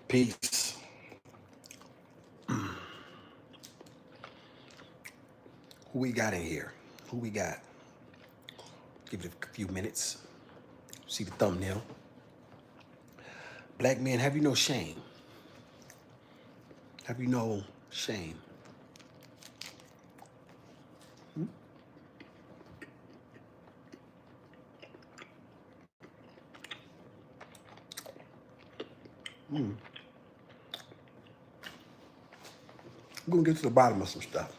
Peace. Who we got in here? Who we got? Give it a few minutes. See the thumbnail. Black man, have you no shame? Have you no shame? We're gonna get to the bottom of some stuff.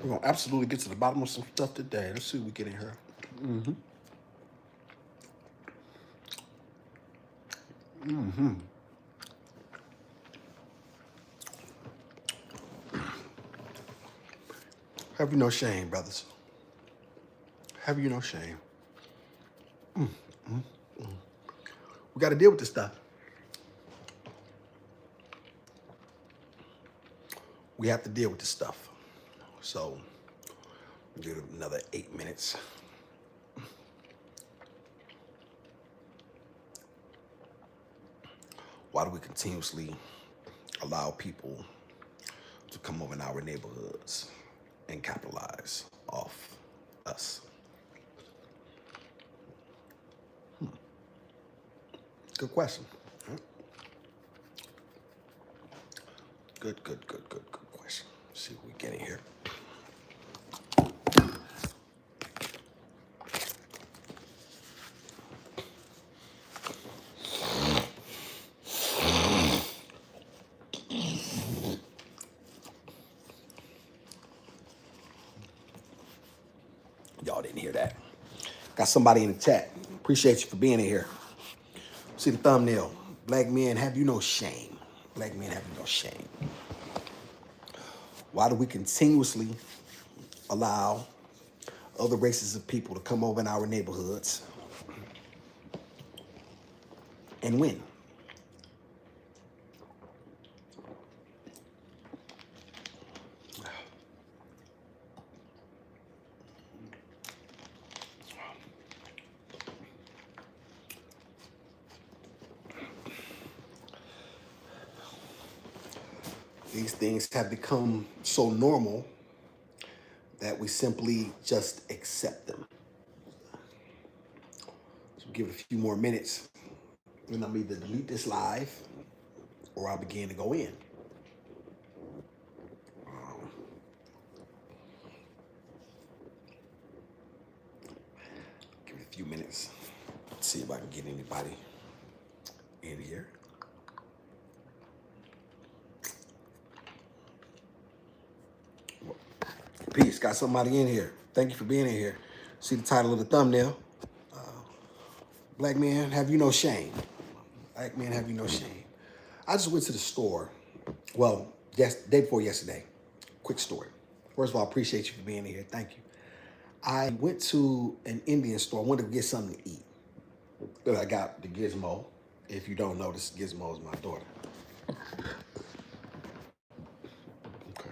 We're gonna absolutely get to the bottom of some stuff today. Let's see what we get in here. Have you no shame, brothers? Have you no shame? We got to deal with this stuff. We have to deal with this stuff. So, give it another 8 minutes. Why do we continuously allow people to come over in our neighborhoods and capitalize off us? Good question. Good question. Let's see what we get in here. Y'all didn't hear that. Got somebody in the chat. Appreciate you for being in here. See the thumbnail. Black men, have you no shame? Black men, have you no shame? Why do we continuously allow other races of people to come over in our neighborhoods and win? These things have become so normal that we simply just accept them. So give it a few more minutes, and I'll either delete this live or I'll begin to go in. Give it a few minutes. Let's see if I can get anybody in here. Peace. Got somebody in here. Thank you for being in here. See the title of the thumbnail. Black man, have you no shame? Black man, have you no shame? I just went to the store. Well, day before yesterday. Quick story. First of all, I appreciate you for being in here. Thank you. I went to an Indian store. I wanted to get something to eat. But I got the Gizmo. If you don't know, this Gizmo is my daughter. Okay.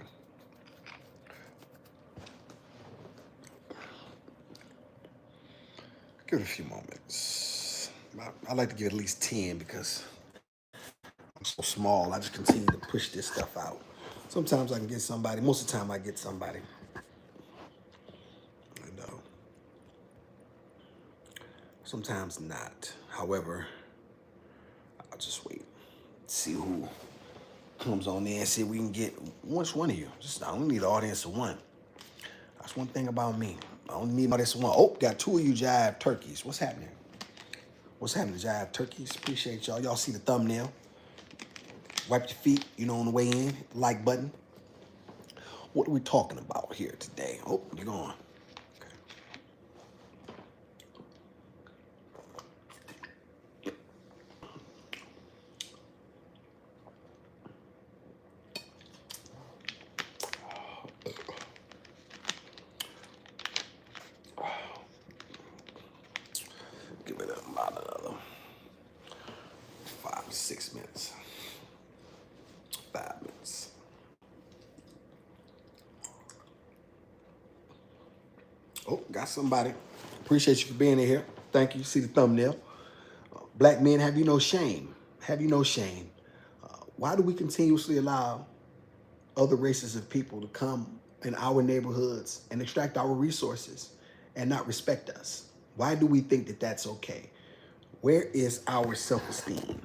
Give it a few moments. I like to give it at least 10 because I'm so small. I just continue to push this stuff out. Sometimes I can get somebody. Most of the time I get somebody. I know. Sometimes not. However, I'll just wait. See who comes on there and see if we can get which one of you. I only need an audience of one. That's one thing about me. I only need an audience of one. Oh, got 2 of you jive turkeys. What's happening? What's happening, jive turkeys? Appreciate y'all. Y'all see the thumbnail. Wipe your feet, on the way in. Like button. What are we talking about here today? Oh, you're gone. Give it about another 5 to 6 minutes. 5 minutes. Oh, got got somebody. Appreciate you for being in here. Thank you. See the thumbnail. Black men, have you no shame? Have you no shame? Why do we continuously allow other races of people to come in our neighborhoods and extract our resources and not respect us? Why do we think that that's okay? Where is our self-esteem?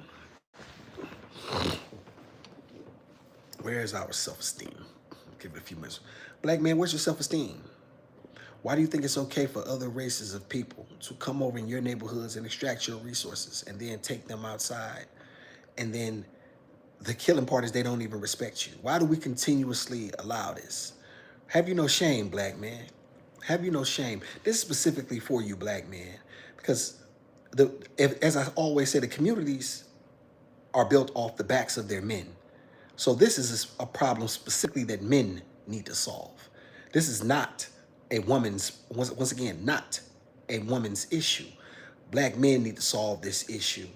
Where is our self-esteem? Give it a few minutes. Black man, where's your self-esteem? Why do you think it's okay for other races of people to come over in your neighborhoods and extract your resources and then take them outside? And then the killing part is they don't even respect you. Why do we continuously allow this? Have you no shame, black man? Have you no shame? This is specifically for you, black man, because as I always say, the communities are built off the backs of their men. So this is a problem specifically that men need to solve. This is not a woman's, once again, not a woman's issue. Black men need to solve this issue,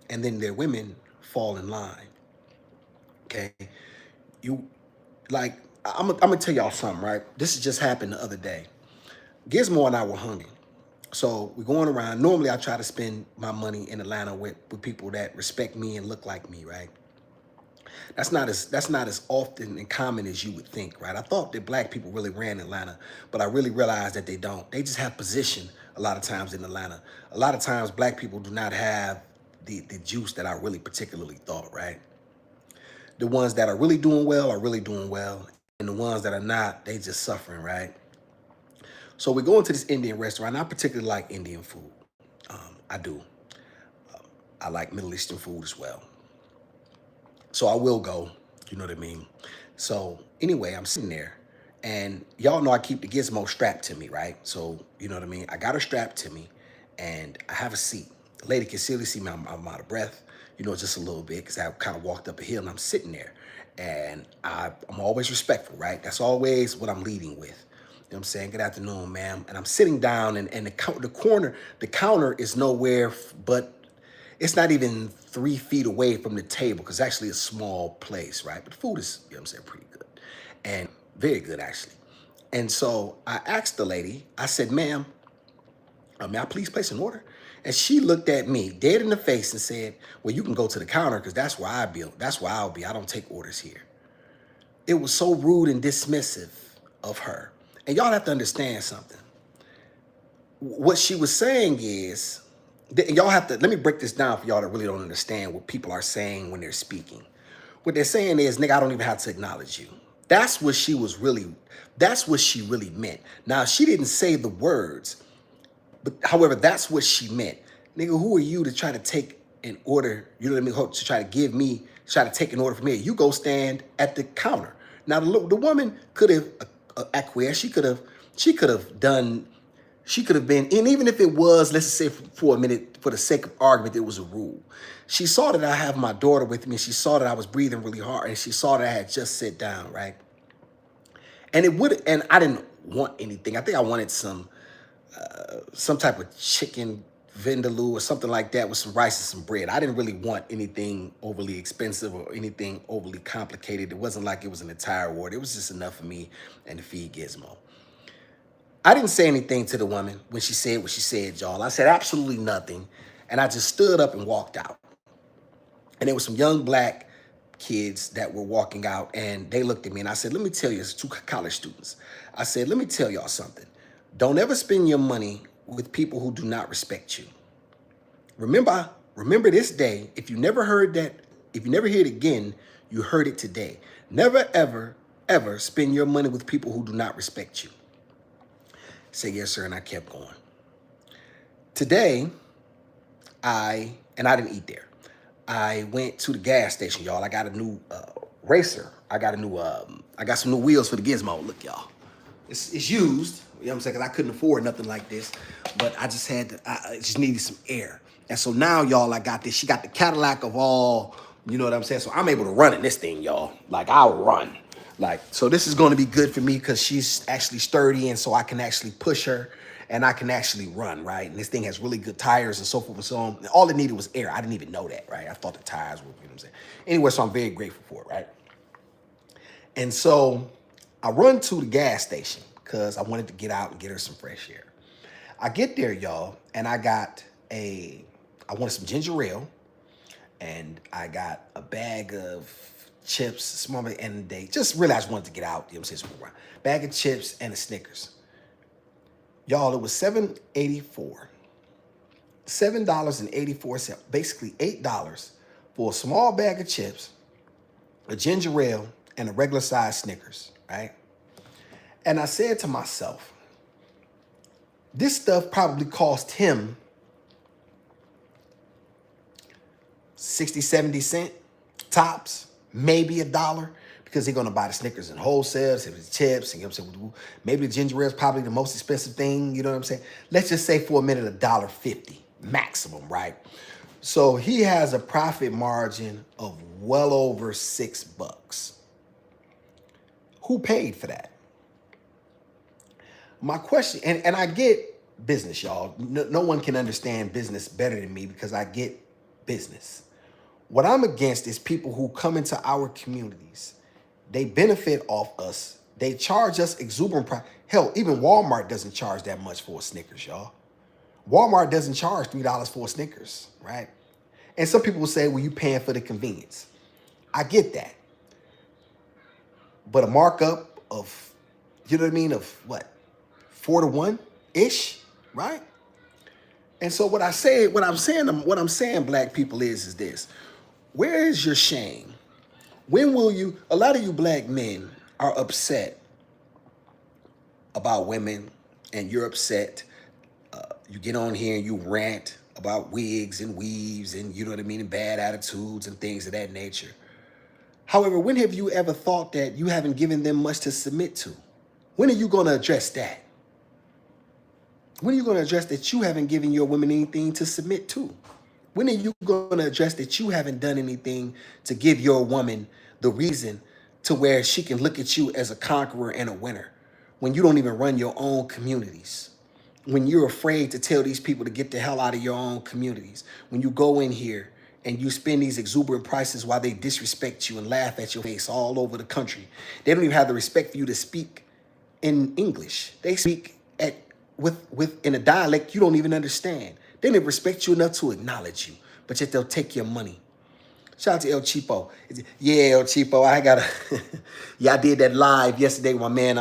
and then their women fall in line. Okay, I'm gonna tell y'all something, right? This just happened the other day. Gizmo and I were hungry. So we're going around. Normally I try to spend my money in Atlanta with people that respect me and look like me, right? That's not as often and common as you would think, right? I thought that black people really ran Atlanta, but I really realized that they don't. They just have position a lot of times in Atlanta. A lot of times black people do not have the juice that I really particularly thought, right? The ones that are really doing well are really doing well, and the ones that are not, they just suffering, right? So we go into this Indian restaurant. I particularly like Indian food. I do. I like Middle Eastern food as well. So I will go, you know what I mean? So anyway, I'm sitting there, and y'all know I keep the gizmo strapped to me, right? So, you know what I mean? I got her strapped to me, and I have a seat. The lady can clearly see me, I'm out of breath, you know, just a little bit, because I kind of walked up a hill, and I'm sitting there. And I'm always respectful, right? That's always what I'm leading with. You know what I'm saying? Good afternoon, ma'am. And I'm sitting down, and the counter is nowhere but it's not even 3 feet away from the table, because it's actually a small place, right? But the food is, you know what I'm saying, pretty good. And very good, actually. And so I asked the lady, I said, ma'am, may I please place an order? And she looked at me dead in the face and said, well, you can go to the counter, because that's where that's where I'll be. I don't take orders here. It was so rude and dismissive of her. And y'all have to understand something. What she was saying is, y'all have to, let me break this down for y'all that really don't understand what people are saying when they're speaking. What they're saying is, nigga, I don't even have to acknowledge you. That's what she really meant. Now, she didn't say the words, but however, that's what she meant. Nigga, who are you to try to take an order, you know what I mean, to try to take an order from me? You go stand at the counter. Now, the woman could have acquiesced. She could have been, and even if it was, let's say for a minute, for the sake of argument, it was a rule. She saw that I have my daughter with me. She saw that I was breathing really hard, and she saw that I had just sat down, right? And I didn't want anything. I think I wanted some type of chicken vindaloo or something like that with some rice and some bread. I didn't really want anything overly expensive or anything overly complicated. It wasn't like it was an entire order. It was just enough for me and to feed Gizmo. I didn't say anything to the woman when she said what she said, y'all. I said absolutely nothing. And I just stood up and walked out. And there were some young black kids that were walking out, and they looked at me, and I said, let me tell you, it's 2 college students. I said, let me tell y'all something. Don't ever spend your money with people who do not respect you. Remember this day. If you never heard that, if you never hear it again, you heard it today. Never, ever, ever spend your money with people who do not respect you. Say yes, sir, and I kept going. Today, I didn't eat there. I went to the gas station, y'all. I got a new racer. I got some new wheels for the Gizmo. Look, y'all. It's used, you know what I'm saying, because I couldn't afford nothing like this. But I just I just needed some air. And so now, y'all, I got this. She got the Cadillac of all, you know what I'm saying? So I'm able to run in this thing, y'all. Like, I'll run. Like, so this is going to be good for me because she's actually sturdy, and so I can actually push her and I can actually run, right? And this thing has really good tires and so forth and so on. And all it needed was air. I didn't even know that, right? I thought the tires were, you know what I'm saying? Anyway, so I'm very grateful for it, right? And so I run to the gas station because I wanted to get out and get her some fresh air. I get there, y'all, and I wanted some ginger ale, and I got a bag of chips, small and they just really I just wanted to get out, you know what I'm saying? Bag of chips and a Snickers. Y'all, it was $7.84. $7.84, basically $8 for a small bag of chips, a ginger ale, and a regular size Snickers, right? And I said to myself, this stuff probably cost him 60, 70 cents tops, maybe $1, because they're gonna buy the Snickers in wholesale, so the chips, and you know what I'm saying? Maybe the ginger ale is probably the most expensive thing, you know what I'm saying? Let's just say for a minute $1.50 maximum, right? So he has a profit margin of well over $6. Who paid for that? My question, and I get business, y'all. No one can understand business better than me because I get business. What I'm against is people who come into our communities. They benefit off us. They charge us exuberant price. Hell, even Walmart doesn't charge that much for a Snickers, y'all. Walmart doesn't charge $3 for a Snickers, right? And some people will say, well, you paying for the convenience. I get that. But a markup of, you know what I mean, of what? 4 to 1-ish, right? And so what I'm saying, black people, is this. Where is your shame? When will you, a lot of you black men are upset about women, and you're upset. You get on here and you rant about wigs and weaves and, you know what I mean, and bad attitudes and things of that nature. However, when have you ever thought that you haven't given them much to submit to? When are you going to address that? When are you going to address that you haven't given your women anything to submit to? When are you going to address that you haven't done anything to give your woman the reason to where she can look at you as a conqueror and a winner when you don't even run your own communities? When you're afraid to tell these people to get the hell out of your own communities? When you go in here and you spend these exuberant prices while they disrespect you and laugh at your face all over the country? They don't even have the respect for you to speak in English. They speak in a dialect you don't even understand. They don't respect you enough to acknowledge you, but yet they'll take your money. Shout out to El Cheapo. Yeah, El Cheapo, yeah, I did that live yesterday with my man,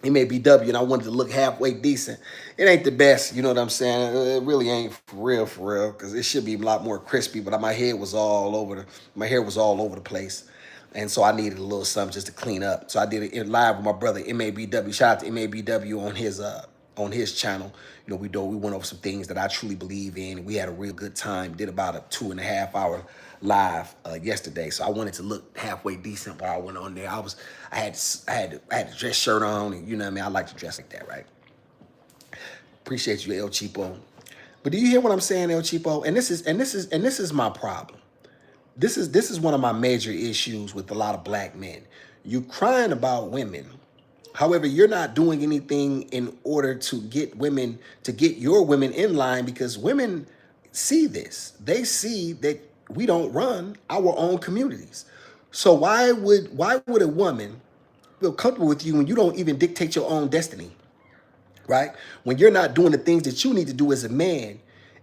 MABW, and I wanted to look halfway decent. It ain't the best, you know what I'm saying? It really ain't for real, because it should be a lot more crispy, but my hair was all over the place. And so I needed a little something just to clean up. So I did it live with my brother, MABW. Shout out to MABW on his channel. You know, we went over some things that I truly believe in. We had a real good time. Did about a 2.5-hour live yesterday. So I wanted to look halfway decent while I went on there. I had a dress shirt on, and you know what I mean? I like to dress like that, right? Appreciate you, El Cheapo. But do you hear what I'm saying, El Cheapo? And this is my problem. This is one of my major issues with a lot of black men. You crying about women. However, you're not doing anything in order to get your women in line, because women see this. They see that we don't run our own communities. So why would a woman feel comfortable with you when you don't even dictate your own destiny? Right? When you're not doing the things that you need to do as a man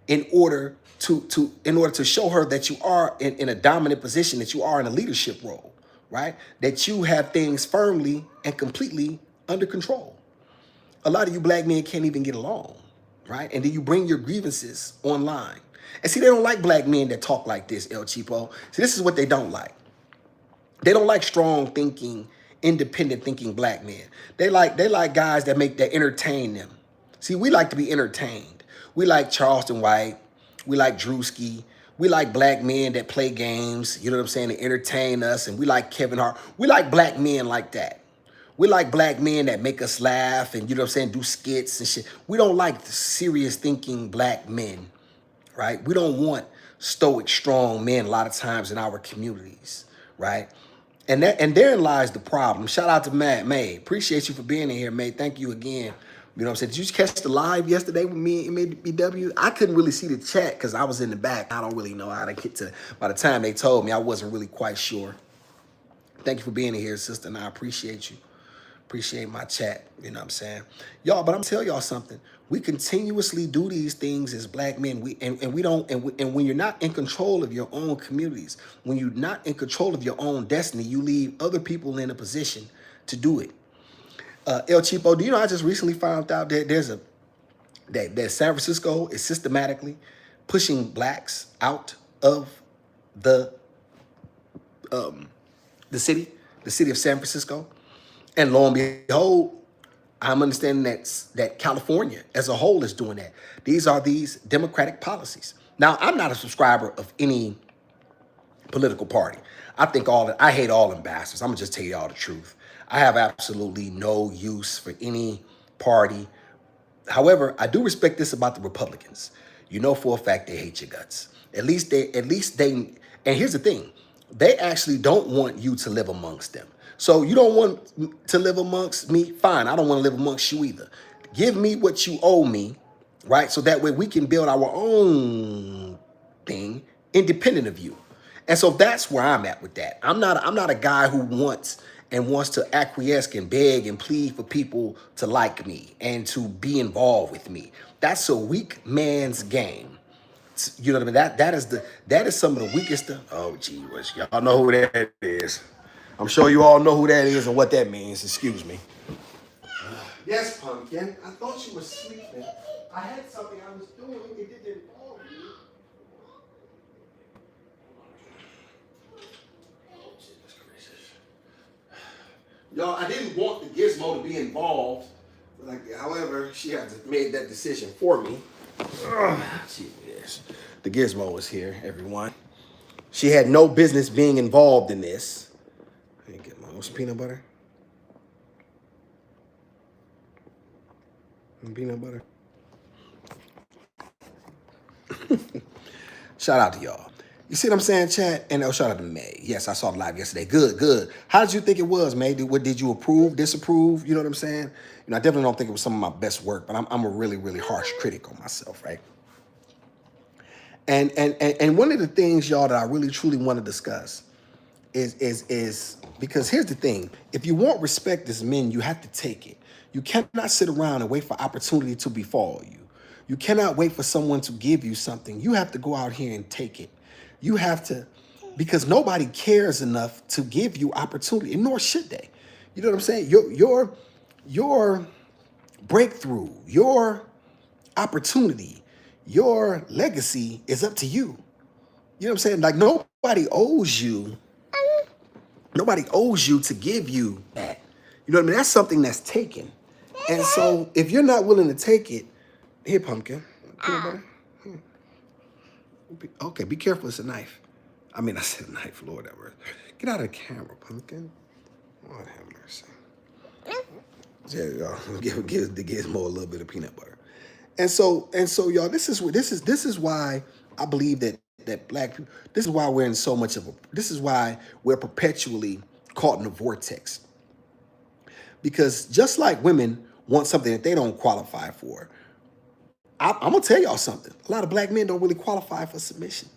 in order to show her that you are in a dominant position, that you are in a leadership role, right? That you have things firmly and completely under control. A lot of you black men can't even get along, right? And then you bring your grievances online. And see, they don't like black men that talk like this, El Cheapo. See, this is what they don't like. They don't like strong thinking, independent thinking black men. They like guys that entertain them. See, we like to be entertained. We like Charleston White. We like Drewski. We like black men that play games, you know what I'm saying, to entertain us. And we like Kevin Hart. We like black men like that. We like black men that make us laugh and, you know what I'm saying, do skits and shit. We don't like the serious thinking black men, right? We don't want stoic, strong men a lot of times in our communities, right? And therein lies the problem. Shout out to May. Appreciate you for being in here, May. Thank you again. You know what I'm saying? Did you catch the live yesterday with me and MABW? I couldn't really see the chat because I was in the back. I don't really know how to get to. By the time they told me, I wasn't really quite sure. Thank you for being in here, sister, and I appreciate you. Appreciate my chat. You know what I'm saying? Y'all, but I'm tell y'all something. We continuously do these things as black men. We don't, and when you're not in control of your own communities, when you're not in control of your own destiny, you leave other people in a position to do it. El Cheapo, do you know I just recently found out that that San Francisco is systematically pushing blacks out of the the city of San Francisco, and lo and behold, I'm understanding that California as a whole is doing that. These are these democratic policies. Now, I'm not a subscriber of any political party. I hate all ambassadors. I'm gonna just tell you all the truth. I have absolutely no use for any party. However, I do respect this about the Republicans. You know for a fact they hate your guts. And here's the thing. They actually don't want you to live amongst them. So you don't want to live amongst me? Fine, I don't want to live amongst you either. Give me what you owe me, right? So that way we can build our own thing independent of you. And so that's where I'm at with that. I'm not a guy who wants to acquiesce and beg and plead for people to like me and to be involved with me. That's a weak man's game. You know what I mean? That is some of the weakest stuff. Oh gee whiz, y'all know who that is. I'm sure you all know who that is and what that means. Excuse me. Yes, Pumpkin. I thought you were sleeping. I had something I was doing. It didn't involve you. Y'all, I didn't want the gizmo to be involved. However, she had made that decision for me. Yes. The gizmo is here, everyone. She had no business being involved in this. Let me get my own peanut butter. Peanut butter. Shout out to y'all. You see what I'm saying, chat? And shout out to May. Yes, I saw the live yesterday. Good, good. How did you think it was, May? Did you approve, disapprove? You know what I'm saying? I definitely don't think it was some of my best work, but I'm a really, really harsh critic on myself, right? And one of the things, y'all, that I really truly want to discuss is because here's the thing: if you want respect as men, you have to take it. You cannot sit around and wait for opportunity to befall you. You cannot wait for someone to give you something. You have to go out here and take it. You have to, because nobody cares enough to give you opportunity, and nor should they. You know what I'm saying? Your breakthrough, your opportunity, your legacy is up to you. You know what I'm saying? Like nobody owes you. Nobody owes you to give you that. You know what I mean? That's something that's taken. And so if you're not willing to take it, here, Pumpkin. Peanut butter. Okay, be careful. It's a knife. I mean, I said knife, Lord have mercy. Get out of the camera, Pumpkin. Lord have mercy. Yeah, y'all. Give the gizmo a little bit of peanut butter. And so, y'all, this is why I believe that black people, this is why we're in so much of a, this is why we're perpetually caught in a vortex. Because just like women want something that they don't qualify for, I'm gonna tell y'all something. A lot of black men don't really qualify for submission.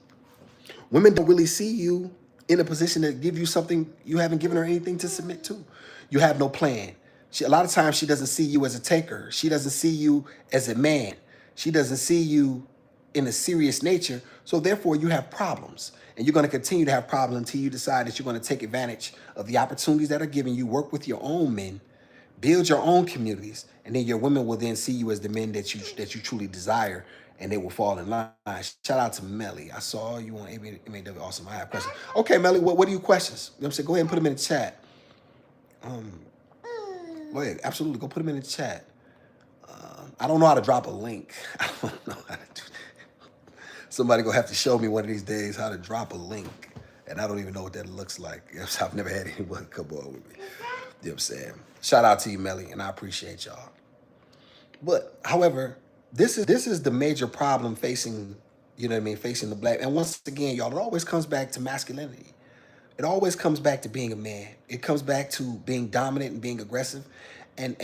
Women don't really see you in a position to give you something you haven't given her anything to submit to. You have no plan. A lot of times she doesn't see you as a taker. She doesn't see you as a man. She doesn't see you in a serious nature. So therefore you have problems. And you're going to continue to have problems until you decide that you're going to take advantage of the opportunities that are given you, work with your own men, build your own communities, and then your women will then see you as the men that you truly desire, and they will fall in line. Shout out to Melly. I saw you on MAW. Awesome. I have questions. Okay, Melly, what are your questions? You know what I'm saying? Go ahead and put them in the chat. Go ahead. Absolutely. Go put them in the chat. I don't know how to drop a link. I don't know how to do that. Somebody gonna have to show me one of these days how to drop a link. And I don't even know what that looks like. I've never had anyone come on with me. You know what I'm saying? Shout out to you, Melly, and I appreciate y'all. But however, this is the major problem facing, you know what I mean, facing the black. And once again, y'all, it always comes back to masculinity. It always comes back to being a man. It comes back to being dominant and being aggressive and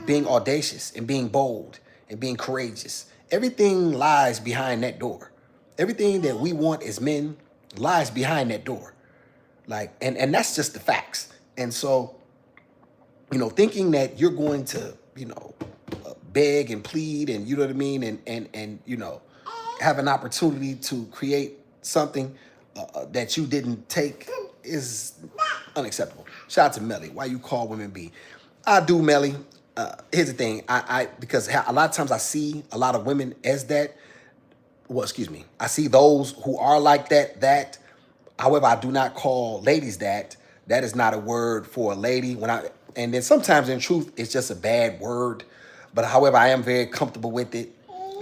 being audacious and being bold and being courageous. Everything lies behind that door. Everything that we want as men lies behind that door. And that's just the facts. And so, thinking that you're going to, beg and plead and you know what I mean, and have an opportunity to create something that you didn't take is unacceptable. Shout out to Melly. Why you call women B? I do, Melly. Here's the thing. I because a lot of times I see a lot of women as that. Well, excuse me. I see those who are like that. However, I do not call ladies that. That is not a word for a lady. And then sometimes in truth, it's just a bad word. But however, I am very comfortable with it.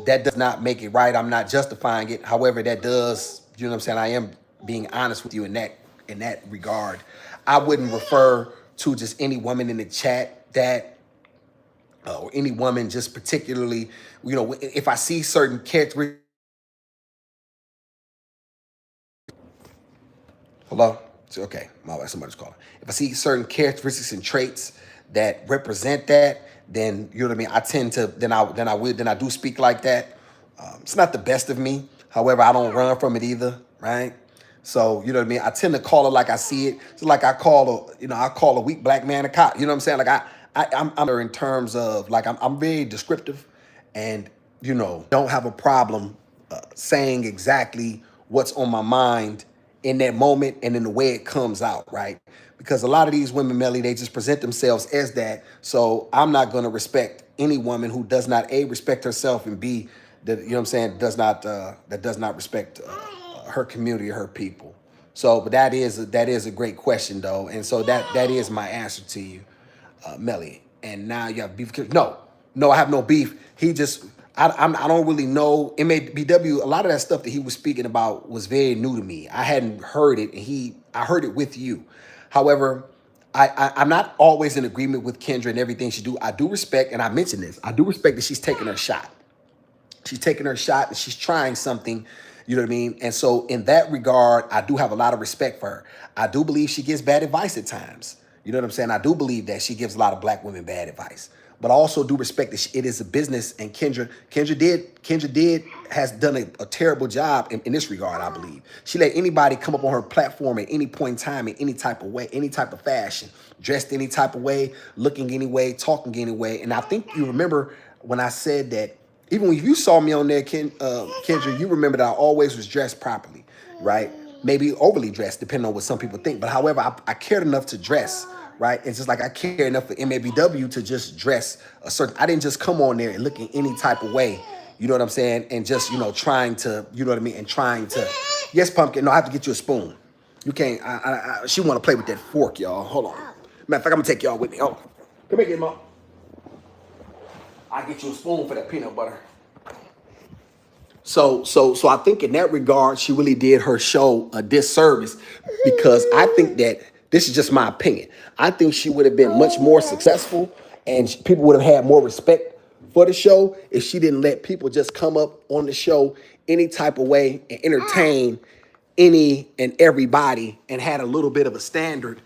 That does not make it right. I'm not justifying it. However, that does, you know what I'm saying? I am being honest with you in that regard. I wouldn't refer to just any woman in the chat that or any woman just particularly, if I see certain characteristics. Hello? Okay, my bad, somebody's calling. If I see certain characteristics and traits that represent that, then you know what I mean. I tend to then I do speak like that. It's not the best of me. However, I don't run from it either, right? So you know what I mean. I tend to call it like I see it. It's like I call a weak black man a cop. You know what I'm saying? Like I'm in terms of like I'm very descriptive, and don't have a problem saying exactly what's on my mind in that moment and in the way it comes out, right? Because a lot of these women, Melly, they just present themselves as that. So I'm not going to respect any woman who does not A, respect herself, and B, that, you know what I'm saying, that does not respect her community or her people. So, but that is a great question though. And so that is my answer to you, Melly. And now you have beef. No, I have no beef. He just, I don't really know. MABW, a lot of that stuff that he was speaking about was very new to me. I hadn't heard it, and I heard it with you. However, I'm not always in agreement with Kendra and everything she do. I do respect, and I mentioned this, I do respect that she's taking her shot. She's taking her shot and she's trying something, you know what I mean? And so in that regard, I do have a lot of respect for her. I do believe she gives bad advice at times. You know what I'm saying? I do believe that she gives a lot of black women bad advice. But I also do respect that it is a business, and Kendra has done a terrible job in this regard, I believe. She let anybody come up on her platform at any point in time in any type of way, any type of fashion, dressed any type of way, looking any way, talking any way. And I think you remember when I said that even when you saw me on there, Kendra, you remember that I always was dressed properly, right? Maybe overly dressed, depending on what some people think. But however, I cared enough to dress, right? It's just like I care enough for MABW to just dress a certain. I didn't just come on there and look in any type of way, you know what I'm saying? And just, trying to, you know what I mean? And trying to, yes, Pumpkin, no, I have to get you a spoon. You can't, she want to play with that fork, y'all. Hold on. Matter of fact, I'm going to take y'all with me. Oh, come here, get Mom. I'll get you a spoon for that peanut butter. So I think in that regard, she really did her show a disservice, because I think that this is just my opinion. I think she would have been much more successful, and people would have had more respect for the show if she didn't let people just come up on the show any type of way and entertain any and everybody, and had a little bit of a standard.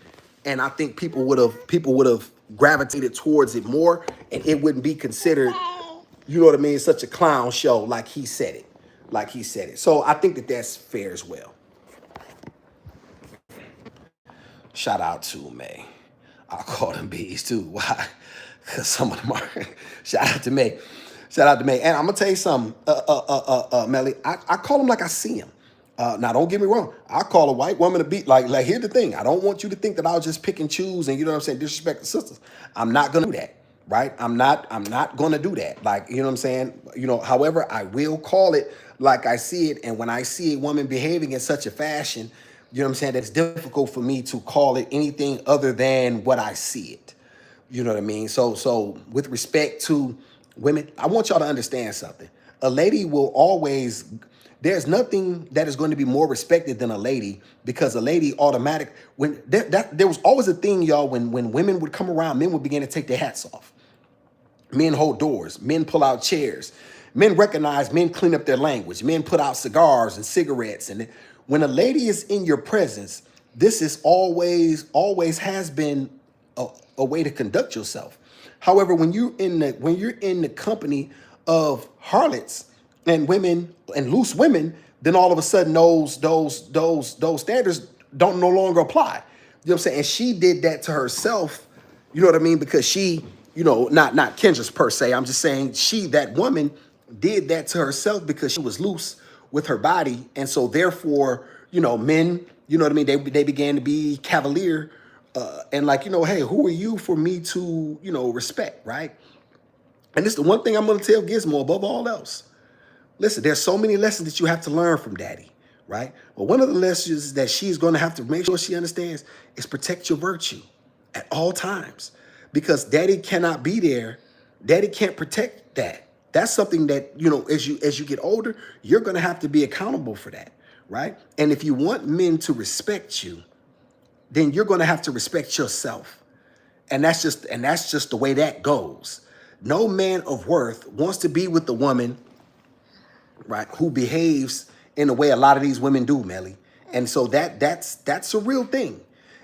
And I think people would have gravitated towards it more, and it wouldn't be considered, you know what I mean, such a clown show like he said it. So I think that that's fair as well. Shout out to May. I call them bees too. Why? Because some of them are. Shout out to May. And I'm gonna tell you something, Melly. I call them like I see them. Now, don't get me wrong. I call a white woman a beat. Like, here's the thing. I don't want you to think that I'll just pick and choose and, you know what I'm saying, disrespect the sisters. I'm not gonna do that. Right? I'm not gonna do that. Like, you know what I'm saying? However, I will call it like I see it. And when I see a woman behaving in such a fashion, you know what I'm saying, that's difficult for me to call it anything other than what I see it. You know what I mean? So with respect to women, I want y'all to understand something. A lady will always, there's nothing that is going to be more respected than a lady, because a lady when there was always a thing, y'all, when women would come around, men would begin to take their hats off. Men hold doors, men pull out chairs, men recognize, men clean up their language, men put out cigars and cigarettes. And when a lady is in your presence, this is always has been a way to conduct yourself. However, when you're in the company of harlots and women and loose women, then all of a sudden those standards don't no longer apply. You know what I'm saying? And she did that to herself, You know what I mean? Because she, not Kendra's per se. I'm just saying that woman did that to herself because she was loose with her body. And so therefore, men, you know what I mean? They began to be cavalier and like, hey, who are you for me to, respect, right? And this is the one thing I'm going to tell Gizmo above all else. Listen, there's so many lessons that you have to learn from Daddy, right? But one of the lessons that she's going to have to make sure she understands is protect your virtue at all times, because Daddy cannot be there. Daddy can't protect that. That's something that, as you get older, you're going to have to be accountable for that, right? And if you want men to respect you, then you're going to have to respect yourself. And that's just the way that goes. No man of worth wants to be with the woman, right, who behaves in the way a lot of these women do, Melly. And so that's a real thing.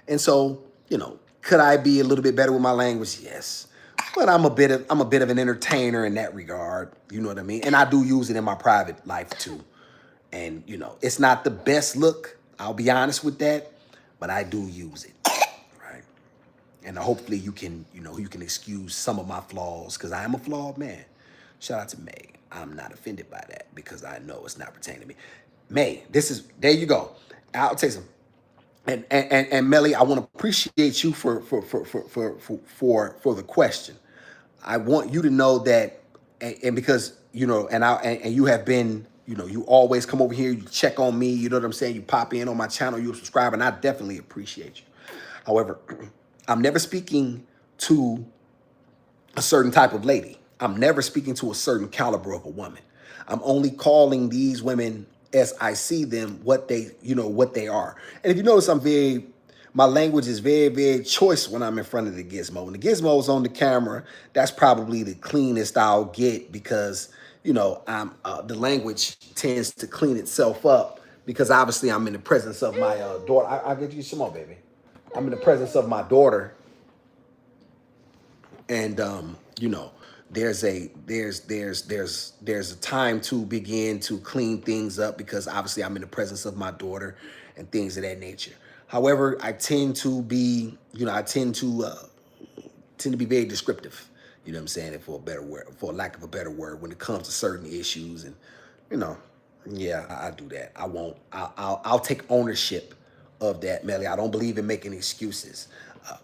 And so, could I be a little bit better with my language? Yes. But I'm a bit of an entertainer in that regard. You know what I mean? And I do use it in my private life too. And it's not the best look, I'll be honest with that, but I do use it. Right. And hopefully you can excuse some of my flaws, because I am a flawed man. Shout out to May. I'm not offended by that because I know it's not pertaining to me. May, there you go. I'll tell you something. And Melly, I want to appreciate you for the question. I want you to know that, and because and you have been, you always come over here, you check on me, you know what I'm saying, you pop in on my channel, you subscribe, and I definitely appreciate you. However, I'm never speaking to a certain type of lady. I'm never speaking to a certain caliber of a woman. I'm only calling these women as I see them, what they are. And if you notice, my language is very, very choice when I'm in front of the Gizmo. When the Gizmo's on the camera, that's probably the cleanest I'll get, because, the language tends to clean itself up, because obviously I'm in the presence of my daughter. I'll get you some more, baby. I'm in the presence of my daughter. And there's a time to begin to clean things up, because obviously I'm in the presence of my daughter and things of that nature. However, I tend to be, tend to be very descriptive. You know what I'm saying? And for lack of a better word, when it comes to certain issues, and yeah, I do that. I'll take ownership of that, Melly. I don't believe in making excuses.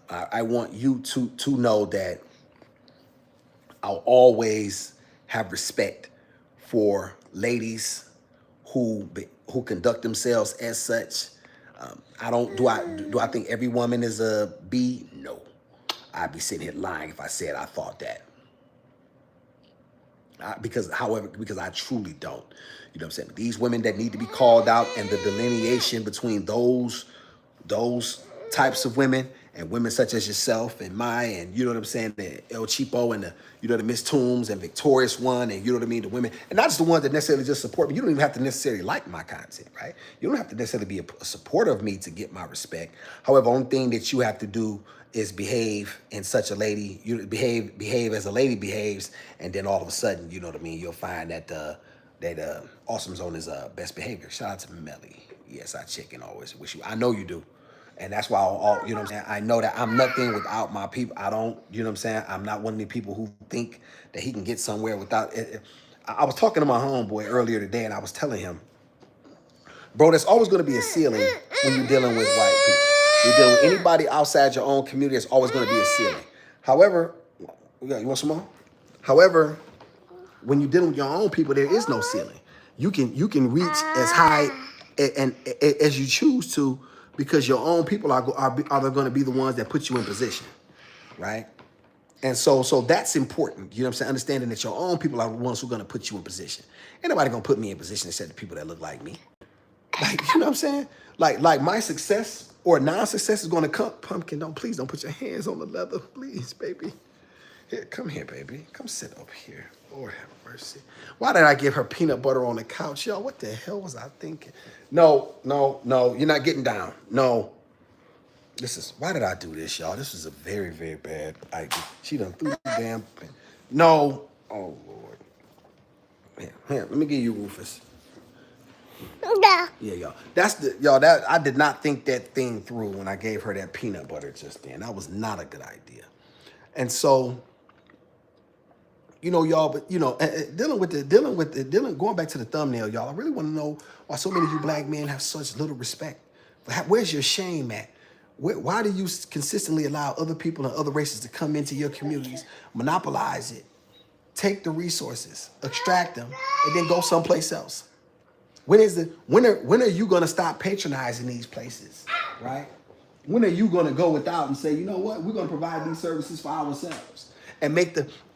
I want you to know that I'll always have respect for ladies who conduct themselves as such. Do I think every woman is a B? No. I'd be sitting here lying if I said I thought that. Because I truly don't. You know what I'm saying? These women that need to be called out, and the delineation between those types of women and women such as yourself and Maya, and you know what I'm saying, the El Cheapo, and the Miss Toombs and Victorious one, and you know what I mean, the women, and not just the ones that necessarily just support me. You don't even have to necessarily like my content, right? You don't have to necessarily be a supporter of me to get my respect. However, the only thing that you have to do is behave in such a lady. You behave as a lady behaves, and then all of a sudden, you know what I mean, you'll find that Awesome Zone is best behavior. Shout out to Melly. Yes, I check in always. Wish you. I know you do. And that's why you know what I'm saying? I know that I'm nothing without my people. I don't, you know what I'm saying? I'm not one of the people who think that he can get somewhere without it. I was talking to my homeboy earlier today, and I was telling him, bro, there's always going to be a ceiling when you're dealing with white people. You're dealing with anybody outside your own community, there's always going to be a ceiling. However, you want some more? However, when you're dealing with your own people, there is no ceiling. You can reach as high and as you choose to, because your own people are going to be the ones that put you in position, right? And so that's important. You know what I'm saying? Understanding that your own people are the ones who are going to put you in position. Ain't nobody going to put me in position except the people that look like me. Like, you know what I'm saying? Like my success or non-success is going to come. Pumpkin, please don't put your hands on the leather, please, baby. Here, come here, baby. Come sit up here. Lord have mercy. Why did I give her peanut butter on the couch, y'all? What the hell was I thinking? No. You're not getting down. No. Why did I do this, y'all? This is a very, very bad idea. She done threw the damn thing. No. Oh, Lord. Here, let me give you Rufus. Yeah, y'all. I did not think that thing through when I gave her that peanut butter just then. That was not a good idea. And so, y'all, but going back to the thumbnail, y'all, I really want to know why so many of you black men have such little respect. Where's your shame at? Why do you consistently allow other people and other races to come into your communities, monopolize it, take the resources, extract them, and then go someplace else? When are you gonna stop patronizing these places, right? When are you gonna go without and say, you know what, we're gonna provide these services for ourselves and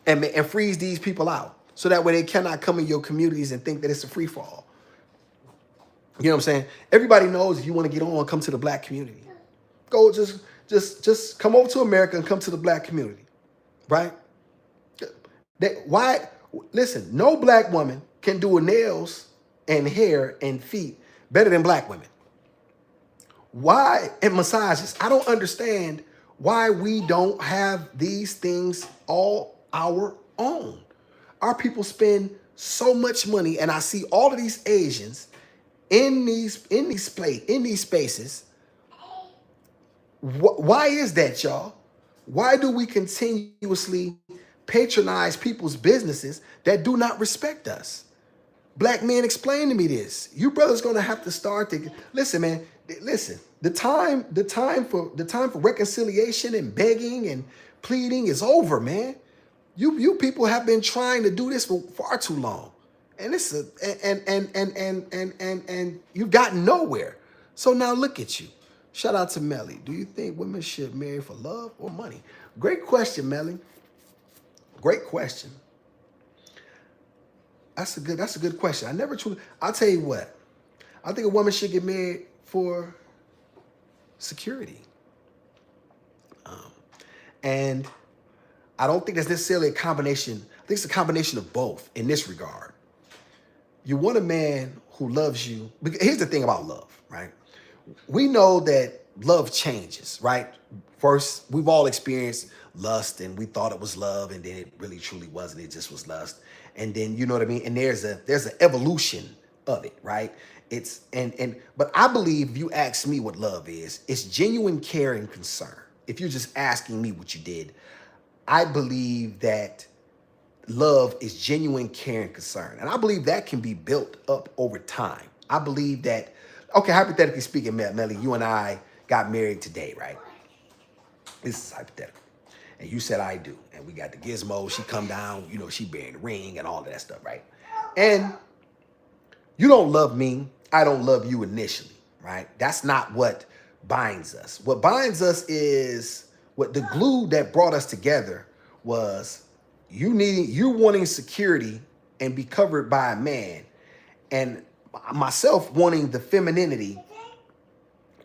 and freeze these people out so that way they cannot come in your communities and think that it's a free for all. You know what I'm saying? Everybody knows if you want to get on, come to the black community. Go just come over to America and come to the black community, right? Why? Listen, no black woman can do nails and hair and feet better than black women. Why? And massages. I don't understand why we don't have these things all our own. Our people spend so much money, and I see all of these Asians in these spaces. Why is that, y'all? Why do we continuously patronize people's businesses that do not respect us? Black men, explain to me this. You brothers gonna have to start to listen, man. Listen, the time for reconciliation and begging and pleading is over, man. You people have been trying to do this for far too long, and it's a and you've gotten nowhere. So now look at you. Shout out to Melly. Do you think women should marry for love or money? Great question, Melly. Great question. That's a good question. I never truly. I'll tell you what. I think a woman should get married for security, and I don't think that's necessarily a combination. I think it's a combination of both in this regard. You want a man who loves you. Here's the thing about love, right? We know that love changes, right? First, we've all experienced lust and we thought it was love, and then it really truly wasn't. It just was lust. And then, you know what I mean? And there's an evolution of it, right? But I believe if you ask me what love is, it's genuine care and concern. If you're just asking me what you did, I believe that love is genuine care and concern. And I believe that can be built up over time. I believe that, okay, hypothetically speaking, Melly, you and I got married today, right? This is hypothetical. And you said I do. And we got the gizmo. She come down, she bearing the ring and all of that stuff, right? And you don't love me. I don't love you initially, right? That's not what binds us. What binds us is what the glue that brought us together was you wanting security and be covered by a man, and myself wanting the femininity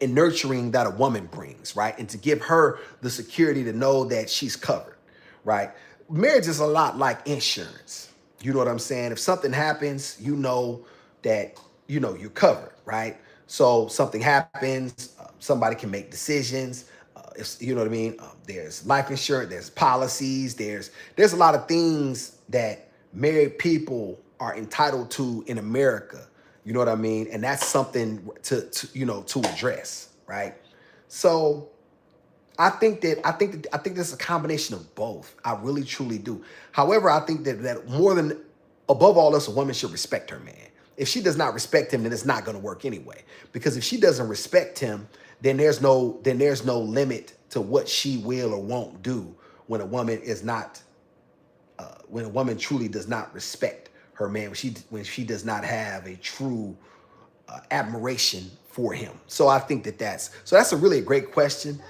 and nurturing that a woman brings, right? And to give her the security to know that she's covered, right? Marriage is a lot like insurance. You know what I'm saying? If something happens, you know that, you're covered, right? So something happens, somebody can make decisions. If you know what I mean, there's life insurance, there's policies, there's a lot of things that married people are entitled to in America. You know what I mean? And that's something to address, right? So I think there's a combination of both. I really truly do. However, I think that more than above all else, a woman should respect her man. If she does not respect him, then it's not going to work anyway. Because if she doesn't respect him, then there's no limit to what she will or won't do when a woman is not when a woman truly does not respect her man, when she does not have a true admiration for him. So I think that's a really great question.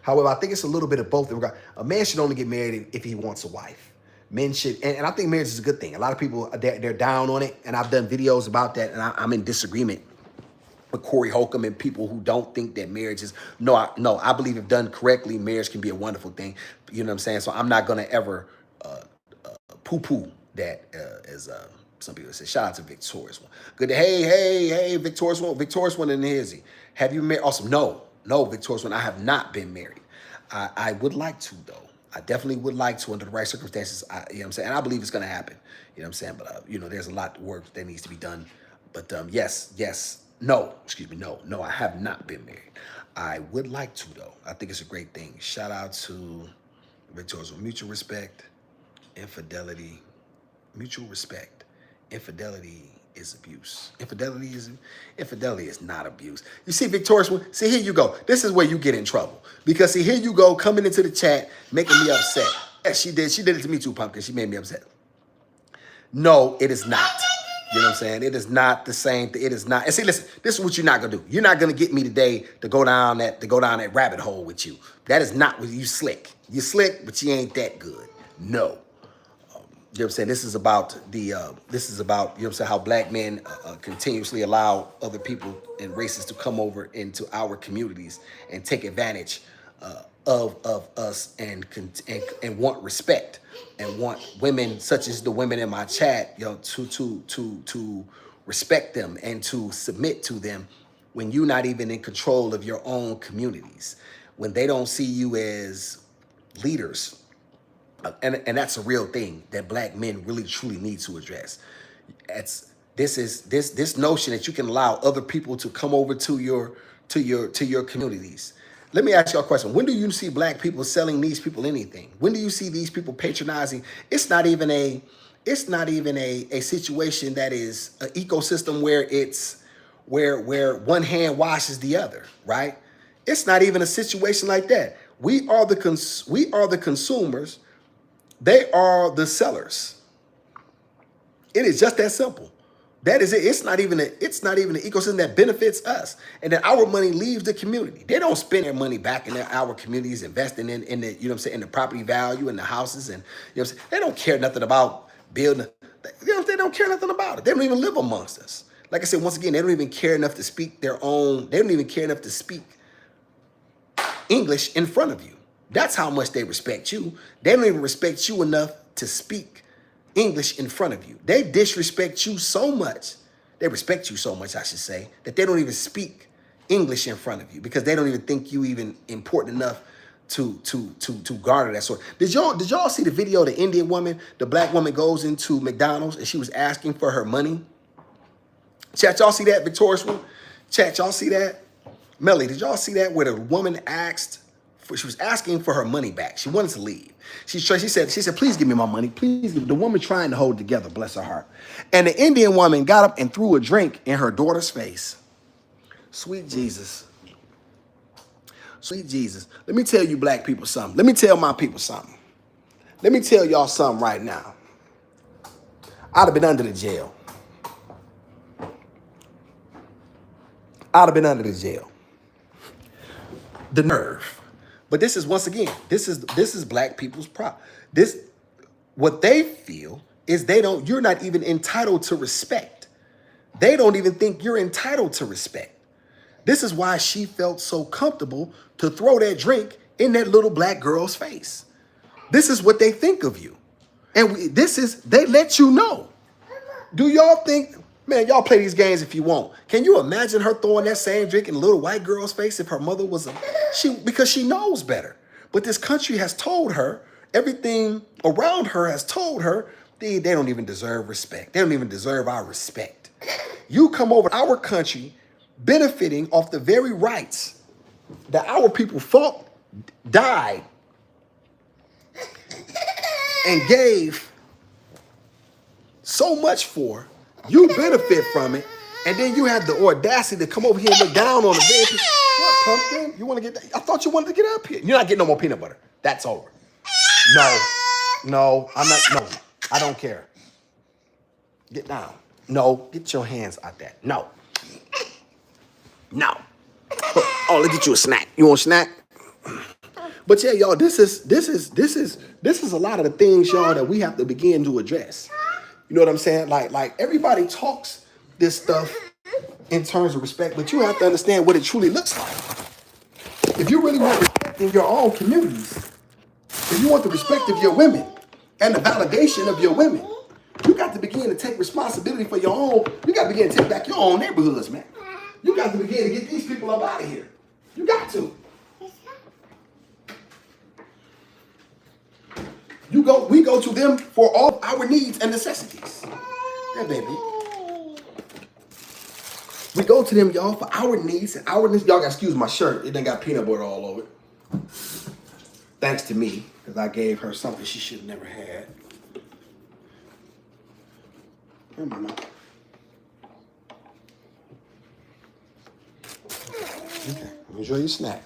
However, I think it's a little bit of both. A man should only get married if he wants a wife. Men should, and I think marriage is a good thing. A lot of people, they're down on it, and I've done videos about that, and I'm in disagreement with Corey Holcomb and people who don't think that marriage is, I believe if done correctly, marriage can be a wonderful thing. You know what I'm saying? So I'm not going to ever poo-poo that as some people say. Shout out to Victorious One. Good. Hey, Victorious One in here, is he? Have you married? Awesome. No, Victorious One. I have not been married. I would like to, though. I definitely would like to under the right circumstances. You know what I'm saying? And I believe it's going to happen. You know what I'm saying? But, there's a lot of work that needs to be done. But no, I have not been married. I would like to, though. I think it's a great thing. Shout out to Victorious, mutual respect, infidelity, mutual respect. Infidelity is abuse. Infidelity is not abuse. You see, Victorious, see, here you go. This is where you get in trouble. Because see, here you go, coming into the chat, making me upset. Yes, she did. She did it to me too, Pumpkin. She made me upset. No, it is not. You know what I'm saying? It is not the same thing. It is not. And see, listen, this is what you're not gonna do. You're not gonna get me today to go down that rabbit hole with you. That is not what you slick. You slick, but you ain't that good. No. You know what I'm saying? This is about you know what I'm saying, how black men continuously allow other people and races to come over into our communities and take advantage of us and want respect and want women such as the women in my chat, you know, to respect them and to submit to them when you're not even in control of your own communities, when they don't see you as leaders. And that's a real thing that black men really truly need to address. This notion that you can allow other people to come over to your communities. Let me ask you a question. When do you see black people selling these people anything? When do you see these people patronizing? It's not even a situation that is an ecosystem where one hand washes the other, right? It's not even a situation like that. We are the consumers. They are the sellers. It is just that simple. That is it. It's not even an ecosystem that benefits us. And then our money leaves the community. They don't spend their money back in our communities, investing in the, you know what I'm saying, in the property value and the houses, and you know what I'm saying. They don't care nothing about building. You know, they don't care nothing about it. They don't even live amongst us. Like I said, once again, they don't even care enough to speak their own. They don't even care enough to speak English in front of you. That's how much they respect you. They don't even respect you enough to speak English in front of you. They disrespect you so much. They respect you so much, I should say, that they don't even speak English in front of you because they don't even think you even important enough to garner that sort. Did y'all see the video of the Indian woman? The black woman goes into McDonald's and she was asking for her money. Chat, y'all see that? Victorious one? Chat, y'all see that? Melly, did y'all see that where the woman she was asking for her money back. She wanted to leave. She said, please give me my money. Please give me. The woman trying to hold it together, bless her heart. And the Indian woman got up and threw a drink in her daughter's face. Sweet Jesus. Sweet Jesus. Let me tell you black people something. Let me tell my people something. Let me tell y'all something right now. I'd have been under the jail. I'd have been under the jail. The nerve. But this is, once again, this is black people's problem. What they feel is you're not even entitled to respect. They don't even think you're entitled to respect. This is why she felt so comfortable to throw that drink in that little black girl's face. This is what they think of you. And they let you know. Do y'all think, man, y'all play these games if you want. Can you imagine her throwing that same drink in a little white girl's face if her mother was because she knows better. But this country has told her, everything around her has told her, they don't even deserve respect. They don't even deserve our respect. You come over our country benefiting off the very rights that our people fought, died, and gave so much for. You benefit from it, and then you have the audacity to come over here and look down on the bed. What, Pumpkin? You want to get that? I thought you wanted to get up here. You're not getting no more peanut butter. That's over. No, I'm not. No, I don't care. Get down. No, get your hands out that. No. Oh, let's get you a snack. You want a snack? But yeah, y'all, this is a lot of the things, y'all, that we have to begin to address. You know what I'm saying? Like everybody talks this stuff in terms of respect, but you have to understand what it truly looks like. If you really want respect in your own communities, if you want the respect of your women and the validation of your women, you got to begin to take responsibility for your own. You got to begin to take back your own neighborhoods, man. You got to begin to get these people up out of here. You got to. We go to them for all our needs and necessities. Yeah, baby. We go to them, y'all, for our needs and our needs. Y'all got to excuse my shirt. It done got peanut butter all over it. Thanks to me. because I gave her something she should have never had. Here, Mama. Okay, enjoy your snack.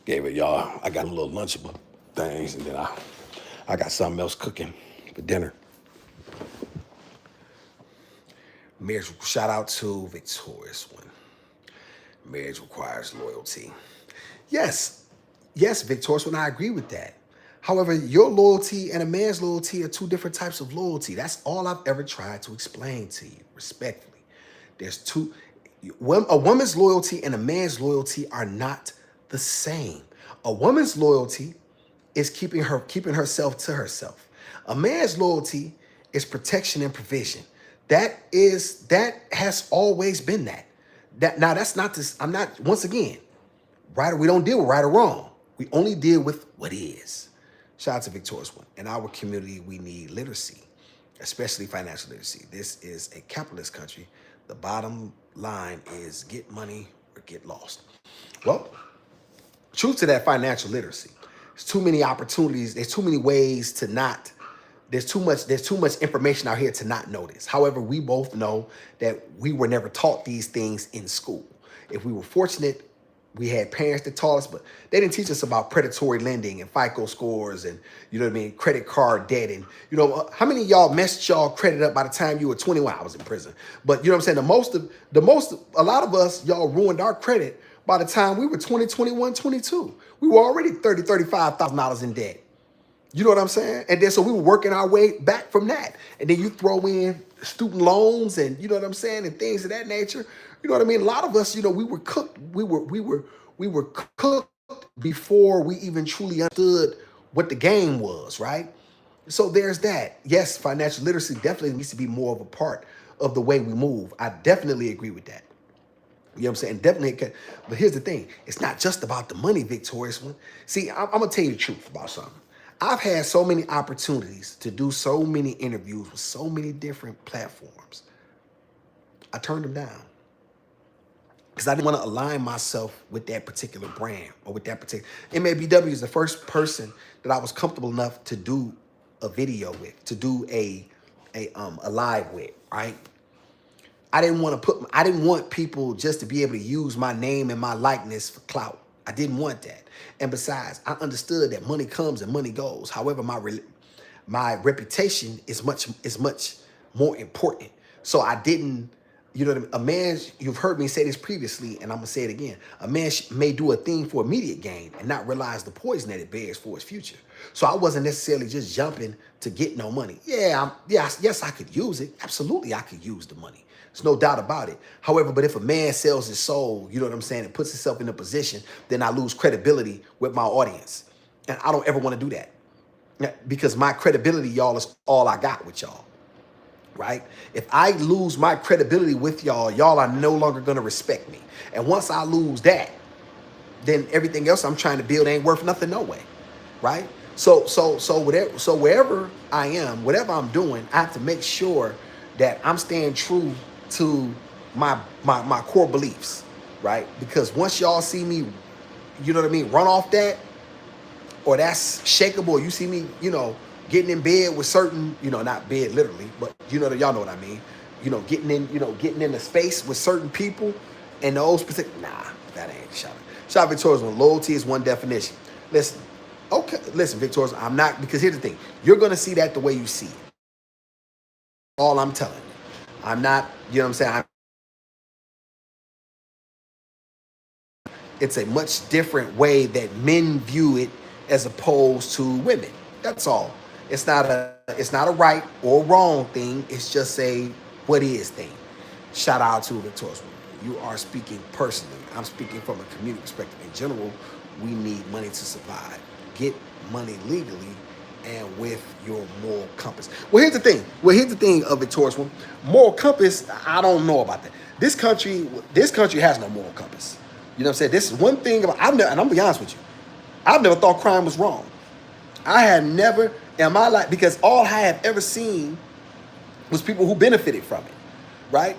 Gave it, y'all. I got a little lunchable things, and then I got something else cooking for dinner. Marriage, shout out to Victorious One. Marriage requires loyalty. Yes, Victorious One, I agree with that. However, your loyalty and a man's loyalty are two different types of loyalty. That's all I've ever tried to explain to you, respectfully. There's two, a woman's loyalty and a man's loyalty are not the same. A woman's loyalty is keeping herself to herself. A man's loyalty is protection and provision. That has always been that. Now that's not this. I'm not, once again, right. We don't deal with right or wrong. We only deal with what is. Shout out to Victorious One. In our community, we need literacy, especially financial literacy. This is a capitalist country. The bottom line is get money or get lost. Well, truth to that financial literacy. There's too many opportunities. There's too many ways to not. There's too much information out here to not know this. However, we both know that we were never taught these things in school. If we were fortunate, we had parents that taught us, but they didn't teach us about predatory lending and FICO scores and, you know what I mean, credit card debt. And, you know, how many of y'all messed y'all credit up by the time you were 21? I was in prison. But, you know what I'm saying? A lot of us, y'all ruined our credit by the time we were 20, 21, 22. We were already $30,000, $35,000 in debt. You know what I'm saying? And then so we were working our way back from that. And then you throw in student loans and, you know what I'm saying, and things of that nature. You know what I mean? A lot of us, you know, we were cooked. We were cooked before we even truly understood what the game was, right? So there's that. Yes, financial literacy definitely needs to be more of a part of the way we move. I definitely agree with that. You know what I'm saying? Definitely. But here's the thing. It's not just about the money, Victorious One. See, I'm going to tell you the truth about something. I've had so many opportunities to do so many interviews with so many different platforms. I turned them down because I didn't want to align myself with that particular brand or with that particular. MABW is the first person that I was comfortable enough to do a video with, to do a live with, right? I didn't want people just to be able to use my name and my likeness for clout. I didn't want that. And besides, I understood that money comes and money goes. However, my reputation is much more important. So I didn't, you know what I mean? A man, you've heard me say this previously, and I'm going to say it again. A man may do a thing for immediate gain and not realize the poison that it bears for his future. So I wasn't necessarily just jumping to get no money. Yes, I could use it. Absolutely, I could use the money. There's no doubt about it. However, but if a man sells his soul, you know what I'm saying, and puts himself in a position, then I lose credibility with my audience. And I don't ever want to do that. Because my credibility, y'all, is all I got with y'all. Right? If I lose my credibility with y'all are no longer going to respect me. And once I lose that, then everything else I'm trying to build ain't worth nothing no way. Right? So wherever I am, whatever I'm doing, I have to make sure that I'm staying true to my core beliefs, right? Because once y'all see me, you know what I mean, run off that, or that's shakeable, you see me, you know, getting in bed with certain, you know, not bed literally, but you know, y'all know what I mean, you know, getting in a space with certain people and those specific, that ain't shout. Shout Victorious One. Loyalty is one definition. Listen, Victorious, I'm not, because here's the thing, you're gonna see that the way you see it. All I'm telling you. I'm not, you know what I'm saying? It's a much different way that men view it as opposed to women. That's all. It's not a right or wrong thing. It's just a what is thing. Shout out to Victorious One. You are speaking personally. I'm speaking from a community perspective. In general, we need money to survive. Get money legally and with your moral compass. Well, here's the thing of Victorious One. Moral compass, I don't know about that. This country has no moral compass. You know what I'm saying? This is one thing about, and I'm gonna be honest with you, I've never thought crime was wrong. I have never in my life, because all I have ever seen was people who benefited from it, right?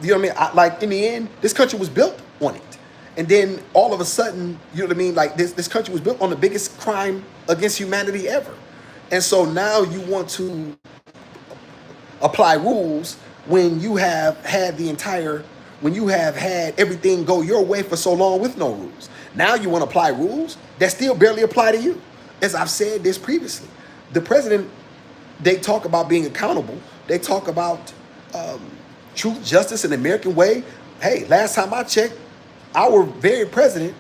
You know what I mean? Like in the end, this country was built on it. And then all of a sudden, you know what I mean? Like this country was built on the biggest crime against humanity ever. And so now you want to apply rules when you have had when you have had everything go your way for so long with no rules. Now you want to apply rules that still barely apply to you. As I've said this previously, the president, they talk about being accountable. They talk about truth, justice, and the American way. Hey, last time I checked, our very president,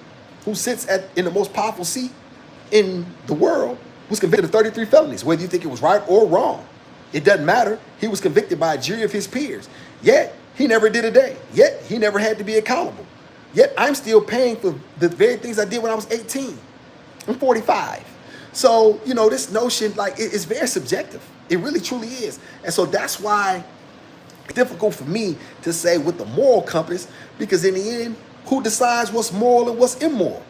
who sits in the most powerful seat in the world, was convicted of 33 felonies. Whether you think it was right or wrong, it doesn't matter. He was convicted by a jury of his peers. Yet, he never did a day. Yet, he never had to be accountable. Yet, I'm still paying for the very things I did when I was 18. I'm 45. So, you know, this notion, like, it's very subjective. It really, truly is. And so that's why it's difficult for me to say with the moral compass, because in the end, who decides what's moral and what's immoral?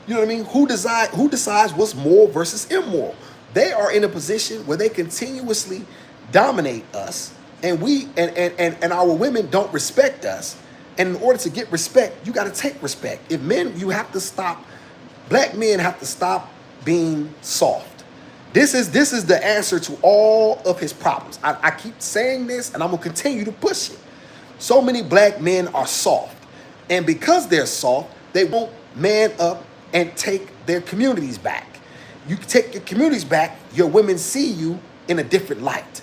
You know what I mean? Who decides what's moral versus immoral? They are in a position where they continuously dominate us, and our women don't respect us. And in order to get respect, you got to take respect. If men, you have to stop. Black men have to stop being soft. This is the answer to all of his problems. I keep saying this, and I'm gonna continue to push it. So many black men are soft, and because they're soft, they won't man up and take their communities back. You take your communities back, your women see you in a different light.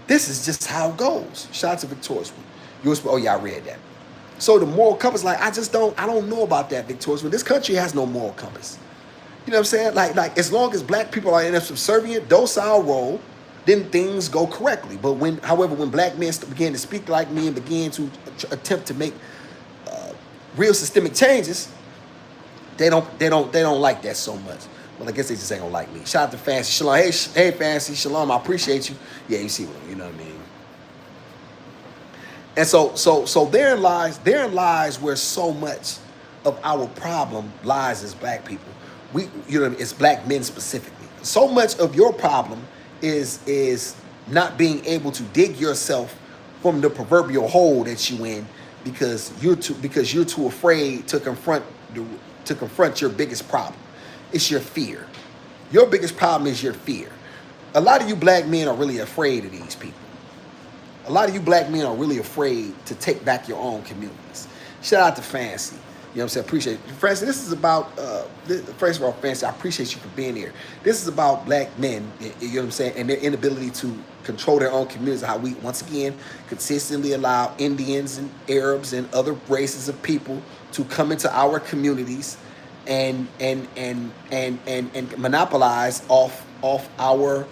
This is just how it goes. Shout out to Victorious One. Oh yeah, I read that. So the moral compass, like I don't know about that, Victorious One. This country has no moral compass. You know what I'm saying? Like as long as black people are in a subservient, docile role, then things go correctly. But however, when black men began to speak like me and began to attempt to make real systemic changes, they don't like that so much. Well, I guess they just ain't gonna like me. Shout out to Fancy Shalom. Hey, Fancy Shalom. I appreciate you. Yeah, you see what you know what I mean. And so therein lies where so much of our problem lies as black people. It's black men specifically. So much of your problem is not being able to dig yourself from the proverbial hole that you in because you're too afraid to confront your biggest problem. It's your fear. Your biggest problem is your fear. A lot of you black men are really afraid of these people. A lot of you black men are really afraid to take back your own communities. Shout out to Fancy. You know what I'm saying? Appreciate it. Fancy, this is about, first of all, Fancy, I appreciate you for being here. This is about black men, you know what I'm saying, and their inability to control their own communities, how we, once again, consistently allow Indians and Arabs and other races of people to come into our communities and monopolize off our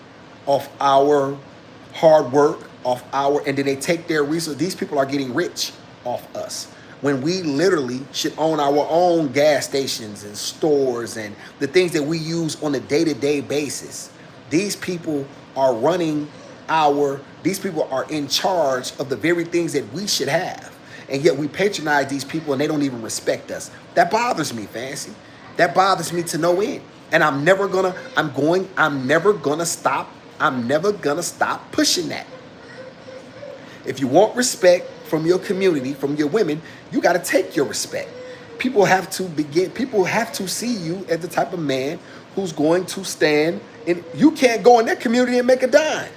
hard work, and then they take their resources. These people are getting rich off us, when we literally should own our own gas stations and stores and the things that we use on a day-to-day basis. These people are these people are in charge of the very things that we should have. And yet we patronize these people and they don't even respect us. That bothers me, Fancy. That bothers me to no end. And I'm never gonna stop pushing that. If you want respect from your community, from your women, you got to take your respect. People have to see you as the type of man who's going to stand, and you can't go in their community and make a dime.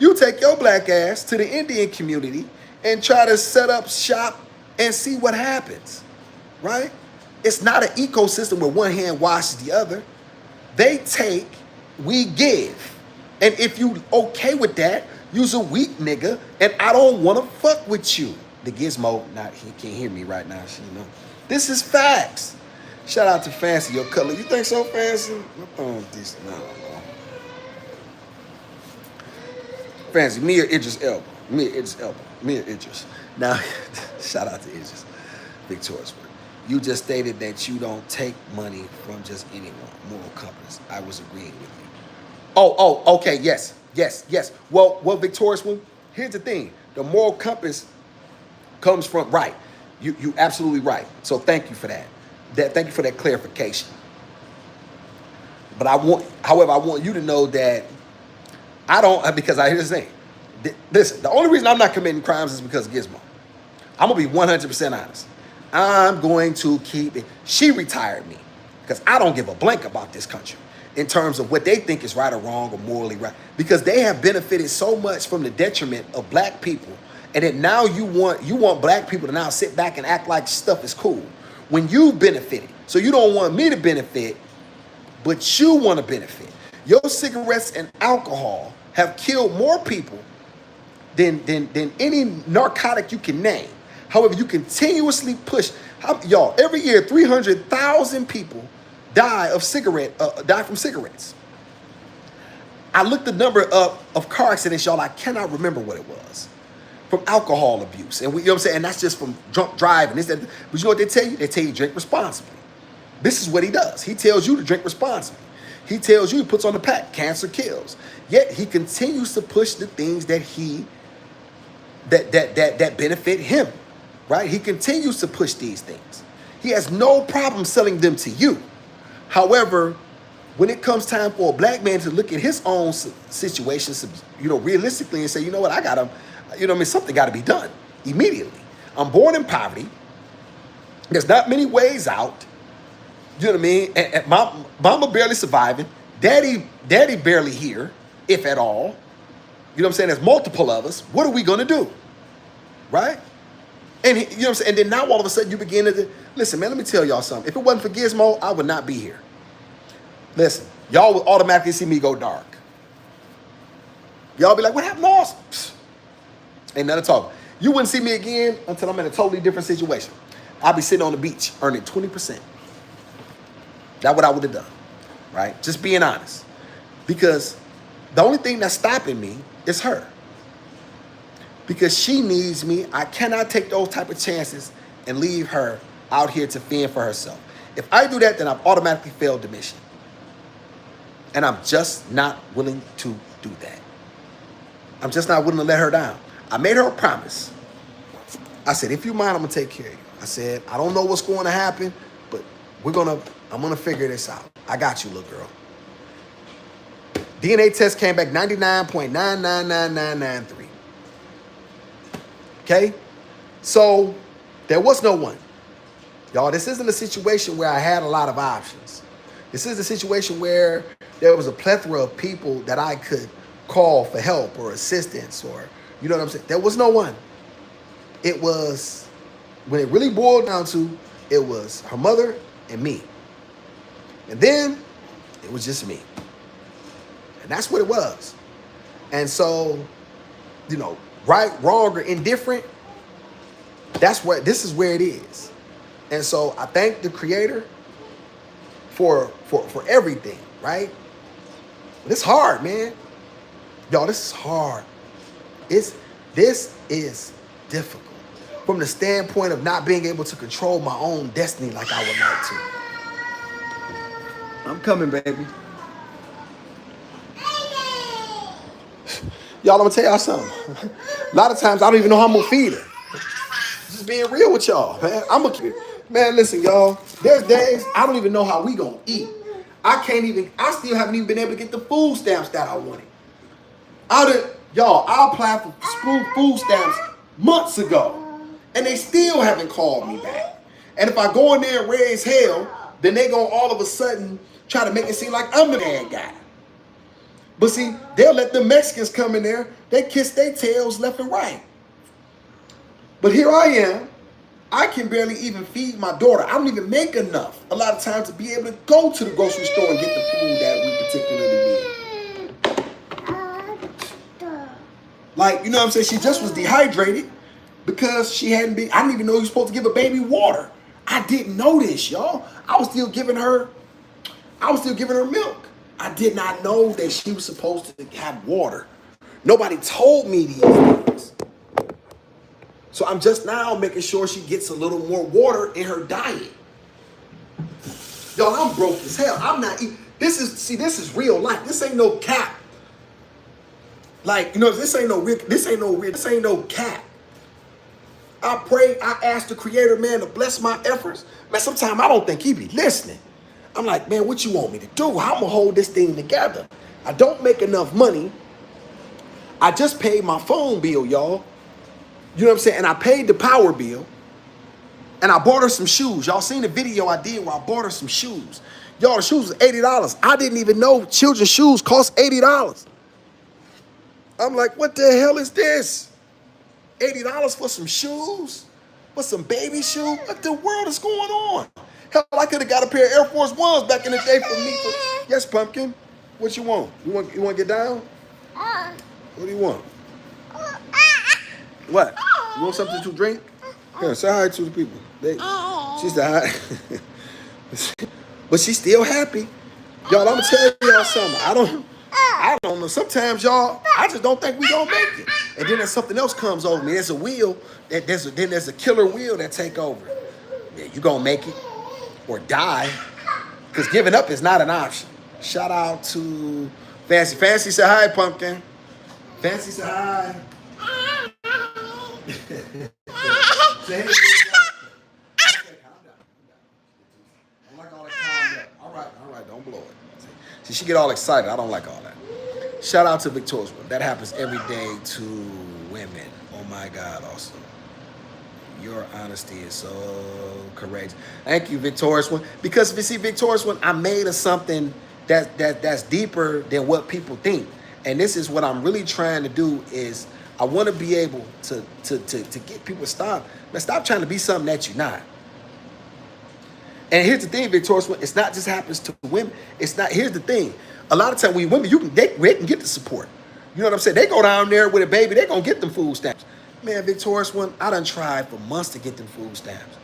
You take your black ass to the Indian community and try to set up shop and see what happens, right? It's not an ecosystem where one hand washes the other. They take, we give. And if you okay with that, you's a weak nigga, and I don't want to fuck with you. The gizmo, he can't hear me right now, you know. This is facts. Shout out to Fancy, your color. You think so, Fancy? No. Fancy, me or Idris Elba? Me or Idris. Now, shout out to Idris. Victorious One. You just stated that you don't take money from just anyone. Moral compass. I was agreeing with you. Oh, okay, yes. Well, Victorious One, here's the thing. The moral compass comes from, right. You absolutely right. So thank you for that. Thank you for that clarification. But I want you to know that I don't, because here's the thing. Listen, the only reason I'm not committing crimes is because of Gizmo. I'm going to be 100% honest. I'm going to keep it. She retired me because I don't give a blank about this country in terms of what they think is right or wrong or morally right. Because they have benefited so much from the detriment of black people. And then now you want black people to now sit back and act like stuff is cool when you benefited. So you don't want me to benefit, but you want to benefit. Your cigarettes and alcohol have killed more people than any narcotic you can name. However, you continuously push. Y'all, every year, 300,000 people die from cigarettes. I looked the number up of car accidents, y'all. I cannot remember what it was. From alcohol abuse. And you know what I'm saying? And that's just from drunk driving. But you know what they tell you? They tell you drink responsibly. This is what he does. He tells you to drink responsibly. He tells you, he puts on the pack, cancer kills. Yet he continues to push the things that benefit him, right? He continues to push these things. He has no problem selling them to you. However, when it comes time for a black man to look at his own situation, realistically and say, you know what, I gotta, something got to be done immediately. I'm born in poverty. There's not many ways out. You know what I mean? And mama barely surviving. Daddy barely here, if at all. You know what I'm saying? There's multiple of us. What are we going to do? Right? And you know what I'm saying? And then now all of a sudden you begin to, listen, man, let me tell y'all something. If it wasn't for Gizmo, I would not be here. Listen, y'all would automatically see me go dark. Y'all be like, what happened to us? Ain't nothing to talk. You wouldn't see me again until I'm in a totally different situation. I'll be sitting on the beach earning 20%. That's what I would have done, right? Just being honest. Because the only thing that's stopping me is her. Because she needs me. I cannot take those type of chances and leave her out here to fend for herself. If I do that, then I've automatically failed the mission. And I'm just not willing to do that. I'm just not willing to let her down. I made her a promise. I said, if you mind, I'm going to take care of you. I said, I don't know what's going to happen, but I'm going to figure this out. I got you, little girl. DNA test came back 99.999993. Okay? So there was no one. Y'all, this isn't a situation where I had a lot of options. This is a situation where there was a plethora of people that I could call for help or assistance or, you know what I'm saying? There was no one. It was, when it really boiled down to, it was her mother and me. And then it was just me. And that's what it was. And so, right, wrong, or indifferent, this is where it is. And so I thank the Creator for everything, right? But it's hard, man. Y'all, this is hard. This is difficult from the standpoint of not being able to control my own destiny like I would like to. I'm coming, baby. Y'all, I'm gonna tell y'all something. A lot of times I don't even know how I'm gonna feed her. Just being real with y'all, man. Man, listen, y'all. There's days I don't even know how we gonna eat. I still haven't even been able to get the food stamps that I wanted. I applied for food stamps months ago, and they still haven't called me back. And if I go in there and raise hell, then they gonna all of a sudden try to make it seem like I'm the bad guy. But see, they'll let the Mexicans come in there. They kiss their tails left and right. But here I am. I can barely even feed my daughter. I don't even make enough a lot of times to be able to go to the grocery store and get the food that we particularly need. Like, you know what I'm saying? She just was dehydrated because she hadn't been, I didn't even know you were supposed to give a baby water. I didn't know this, y'all. I was still giving her milk. I did not know that she was supposed to have water. Nobody told me these things. So I'm just now making sure she gets a little more water in her diet. Y'all, I'm broke as hell. I'm not eating. This is real life. This ain't no cap. Like, this ain't no cap. I pray, I ask the Creator, man, to bless my efforts. Man, sometimes I don't think he be listening. I'm like, man, what you want me to do? How I'm gonna hold this thing together? I don't make enough money. I just paid my phone bill, y'all. You know what I'm saying? And I paid the power bill. And And I bought her some shoes. Y'all seen the video I did where I bought her some shoes. Y'all, the shoes was $80. I didn't even know children's shoes cost $80. I'm like, what the hell is this? $80 for some shoes? For some baby shoes? What the world is going on? Hell, I could have got a pair of Air Force Ones back in the day for me. Yes, Pumpkin. What you want? You want to get down? What do you want? What? You want something to drink? Here, say hi to the people. She said hi. But she's still happy. Y'all, I'm going to tell y'all something. I don't know. Sometimes, y'all, I just don't think we gonna make it. And then there's something else comes over me. There's a wheel. Then there's a killer wheel that take over. Yeah, you gonna make it or die. Because giving up is not an option. Shout out to Fancy. Fancy, say hi, Pumpkin. Fancy, say hi. Say hey, okay, calm down. I don't like all that calm down. All right, don't blow it. See, she get all excited. I don't like all that. Shout out to Victorious One. That happens every day to women. Oh my God, also. Your honesty is so courageous. Thank you, Victorious One. Because if you see Victorious One, I made of something that's deeper than what people think. And this is what I'm really trying to do is I want to be able to get people to stop trying to be something that you're not. And here's the thing, Victorious One, it's not just happens to women. It's not, here's the thing. A lot of times when women, they can get the support. You know what I'm saying? They go down there with a baby, they gonna get them food stamps. Man, Victorious One, I done tried for months to get them food stamps.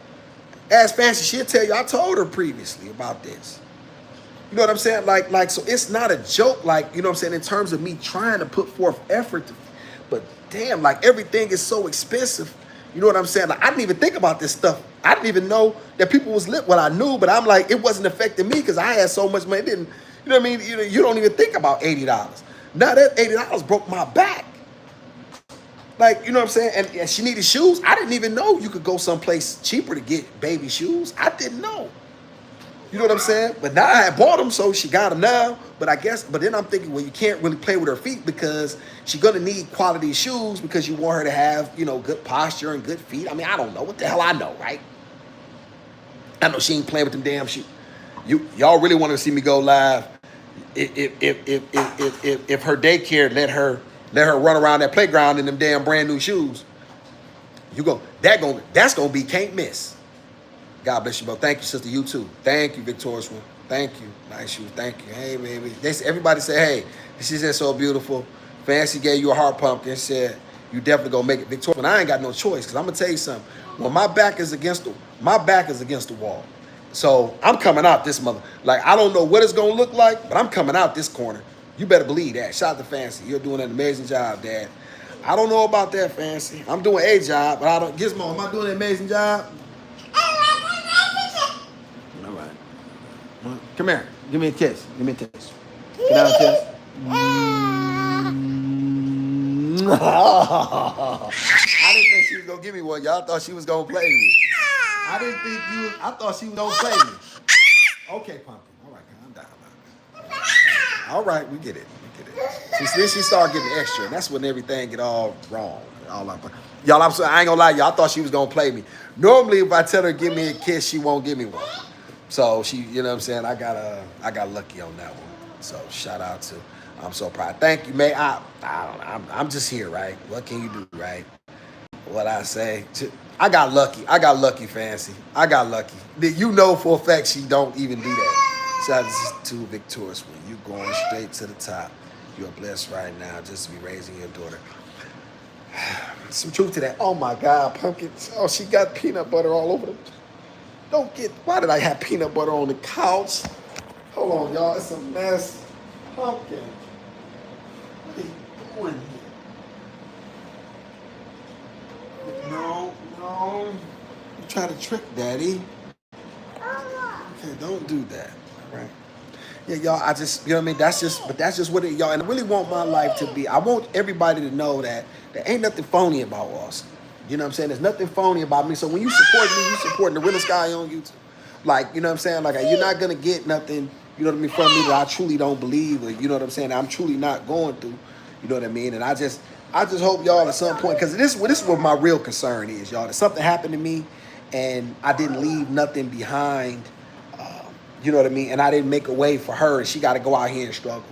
Ask Fancy, she'll tell you, I told her previously about this. You know what I'm saying? Like, so it's not a joke, like, you know what I'm saying, in terms of me trying to put forth effort, but damn, like everything is so expensive. You know what I'm saying? Like, I didn't even think about this stuff. I didn't even know that people was lit. Well, I knew, but I'm like, it wasn't affecting me because I had so much money. It didn't, you know what I mean? You don't even think about $80. Now that $80 broke my back. Like, you know what I'm saying? And she needed shoes. I didn't even know you could go someplace cheaper to get baby shoes. I didn't know. You know what I'm saying? But now I had bought them, so she got them now. But then I'm thinking, well, you can't really play with her feet because she's going to need quality shoes because you want her to have, you know, good posture and good feet. I mean, I don't know. What the hell I know, right? I know she ain't playing with them damn shoes. Y'all really want to see me go live? If her daycare let her run around that playground in them damn brand new shoes, that's gonna be can't miss. God bless you, bro. Thank you, sister. You too. Thank you, Victorious One. Thank you. Nice shoes. Thank you. Hey, baby. Everybody say, hey, she said so beautiful. Fancy gave you a heart, Pumpkin. Said you definitely gonna make it, Victorious One. I ain't got no choice because I'm gonna tell you something. When my back is against the wall. So I'm coming out this mother. Like, I don't know what it's gonna look like, but I'm coming out this corner. You better believe that. Shout out to Fancy. You're doing an amazing job, Dad. I don't know about that, Fancy. I'm doing a job, but I don't. Gizmo, am I doing an amazing job? All right. Come here. Give me a kiss. Give me a kiss. Get down, kiss. I didn't think she was gonna give me one. Y'all thought she was gonna play me. I thought she was gonna play me. Okay, Pumpkin. All right, calm down. All right, we get it. Then she started getting extra, and that's when everything get all wrong. Y'all, I'm sorry, I ain't gonna lie, y'all. I thought she was gonna play me. Normally, if I tell her give me a kiss, she won't give me one. So she, you know what I'm saying? I got lucky on that one. So shout out to. I'm so proud. Thank you, man. I'm just here, right? What can you do, right? What I say. I got lucky, Fancy. I got lucky. You know for a fact she don't even do that. Shout out to Victorious One. You going straight to the top. You're blessed right now just to be raising your daughter. Some truth to that. Oh my God, Pumpkin. Oh, she got peanut butter all over them. Why did I have peanut butter on the couch? Hold on, y'all. It's a mess. Pumpkin. What are you doing here? No. You try to trick Daddy. Okay, don't do that. All right. Yeah, y'all, I just, you know what I mean? That's just what it, y'all, and I really want my life to be, I want everybody to know that there ain't nothing phony about us. You know what I'm saying? There's nothing phony about me. So when you support me, you supporting the realest guy on YouTube. Like, you know what I'm saying? Like, you're not going to get nothing, you know what I mean, from me that I truly don't believe, or you know what I'm saying, I'm truly not going through, you know what I mean? And I just hope y'all at some point, because this is what my real concern is, y'all, that something happened to me, and I didn't leave nothing behind. You know what I mean? And I didn't make a way for her, and she got to go out here and struggle.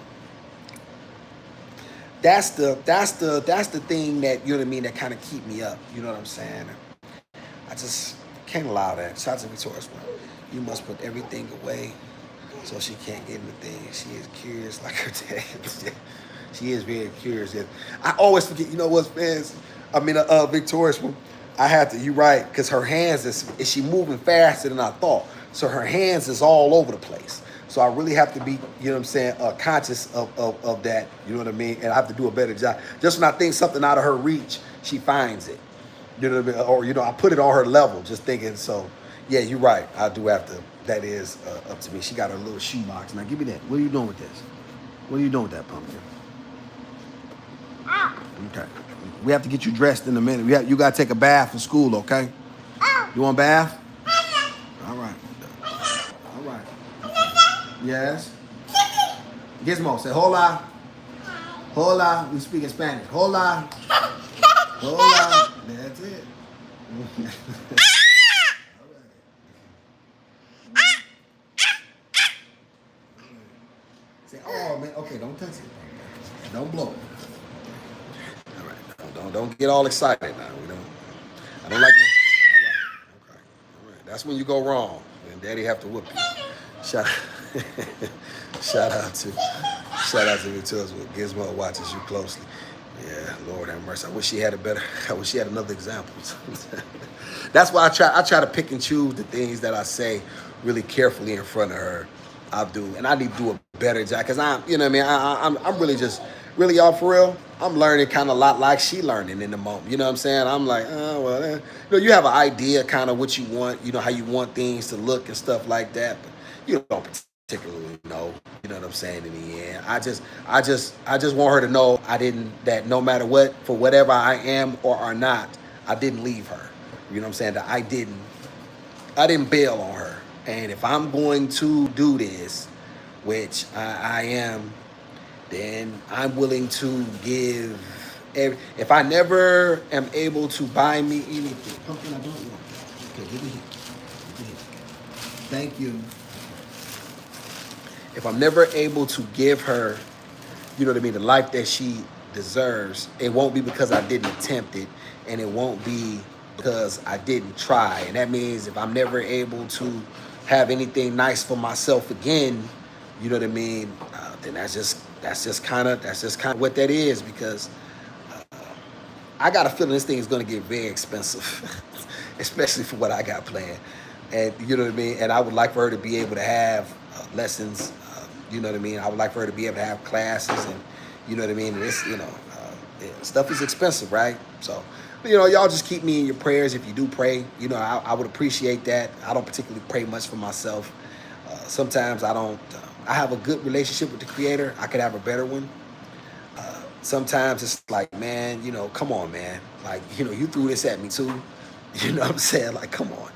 That's the thing that, you know what I mean, that kind of keep me up. You know what I'm saying? I just can't allow that. Shout out to Victoria's one. You must put everything away so she can't get anything. She is curious like her dad. She is very curious. I always forget, you know what's fans? Victoria's one. I had to, you right, because her hands is she moving faster than I thought. So her hands is all over the place. So I really have to be, you know what I'm saying, conscious of that, you know what I mean? And I have to do a better job. Just when I think something out of her reach, she finds it. You know what I mean? Or, you know, I put it on her level, just thinking, so, yeah, you're right. I do have to, that is up to me. She got her little shoebox. Now, give me that. What are you doing with this? What are you doing with that, pumpkin? Okay. We have to get you dressed in a minute. You got to take a bath for school, okay? You want a bath? All right. All right. Yes? Gizmo, say hola. Hola. We speak in Spanish. Hola. Hola. That's it. Say, oh, man. Okay, don't touch it. Don't blow it. All right. Don't get all excited now. I don't like it. All right. Okay. All right. That's when you go wrong. And Daddy have to whoop you. Shout out to Victoria's with Gizmo watches you closely. Yeah, Lord have mercy. I wish she had another example. That's why I try to pick and choose the things that I say really carefully in front of her. I do, and I need to do a better job because you know what I mean. I'm really y'all for real. I'm learning kind of a lot like she learning in the moment. You know what I'm saying? I'm like, oh well, you know, you have an idea kind of what you want. You know how you want things to look and stuff like that, but you don't particularly know. You know what I'm saying? In the end, I just want her to know that no matter what, for whatever I am or are not, I didn't leave her. You know what I'm saying? That I didn't bail on her. And if I'm going to do this, which I am, then I'm willing to give. If I never am able to buy me anything, pumpkin, I don't want. Okay, give me here. Thank you. If I'm never able to give her, you know what I mean, the life that she deserves, it won't be because I didn't attempt it, and it won't be because I didn't try. And that means if I'm never able to have anything nice for myself again, you know what I mean, then that's just kind of what that is, because I got a feeling this thing is going to get very expensive, especially for what I got planned. And you know what I mean? And I would like for her to be able to have lessons, you know what I mean? I would like for her to be able to have classes, and you know what I mean? And this, you know, stuff is expensive, right? So, you know, y'all just keep me in your prayers if you do pray. You know, I would appreciate that. I don't particularly pray much for myself. Sometimes I don't. I have a good relationship with the Creator. I could have a better one. Sometimes it's like, man, you know, come on, man. Like, you know, you threw this at me too. You know what I'm saying? Like, come on.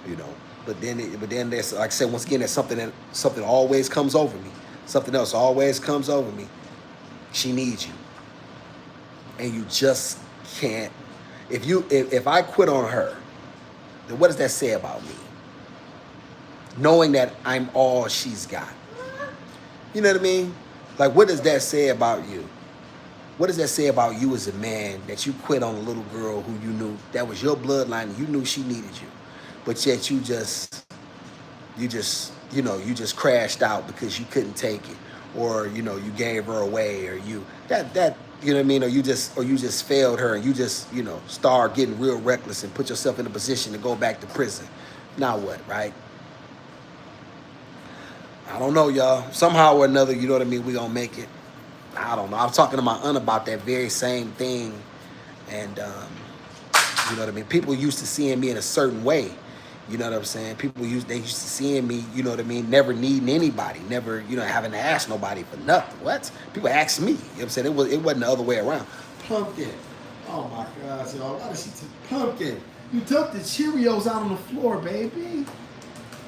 You know. But then there's, like I said, once again, there's something always comes over me. Something else always comes over me. She needs you, and you just can't. If I quit on her, then what does that say about me? Knowing that I'm all she's got. You know what I mean? Like, what does that say about you? What does that say about you as a man, that you quit on a little girl who you knew that was your bloodline and you knew she needed you, but yet you just crashed out because you couldn't take it, or you know, you gave her away, or you know what I mean, or you just failed her, and you just, you know, start getting real reckless and put yourself in a position to go back to prison. Now what, right? I don't know, y'all. Somehow or another, you know what I mean, we gonna make it. I don't know. I was talking to my aunt about that very same thing, and you know what I mean. People used to seeing me in a certain way. You know what I'm saying? They used to seeing me, you know what I mean, never needing anybody, never, you know, having to ask nobody for nothing. What? People ask me. You know what I'm saying? It wasn't the other way around. Pumpkin. Oh my gosh, y'all. Why did she Pumpkin? You took the Cheerios out on the floor, baby.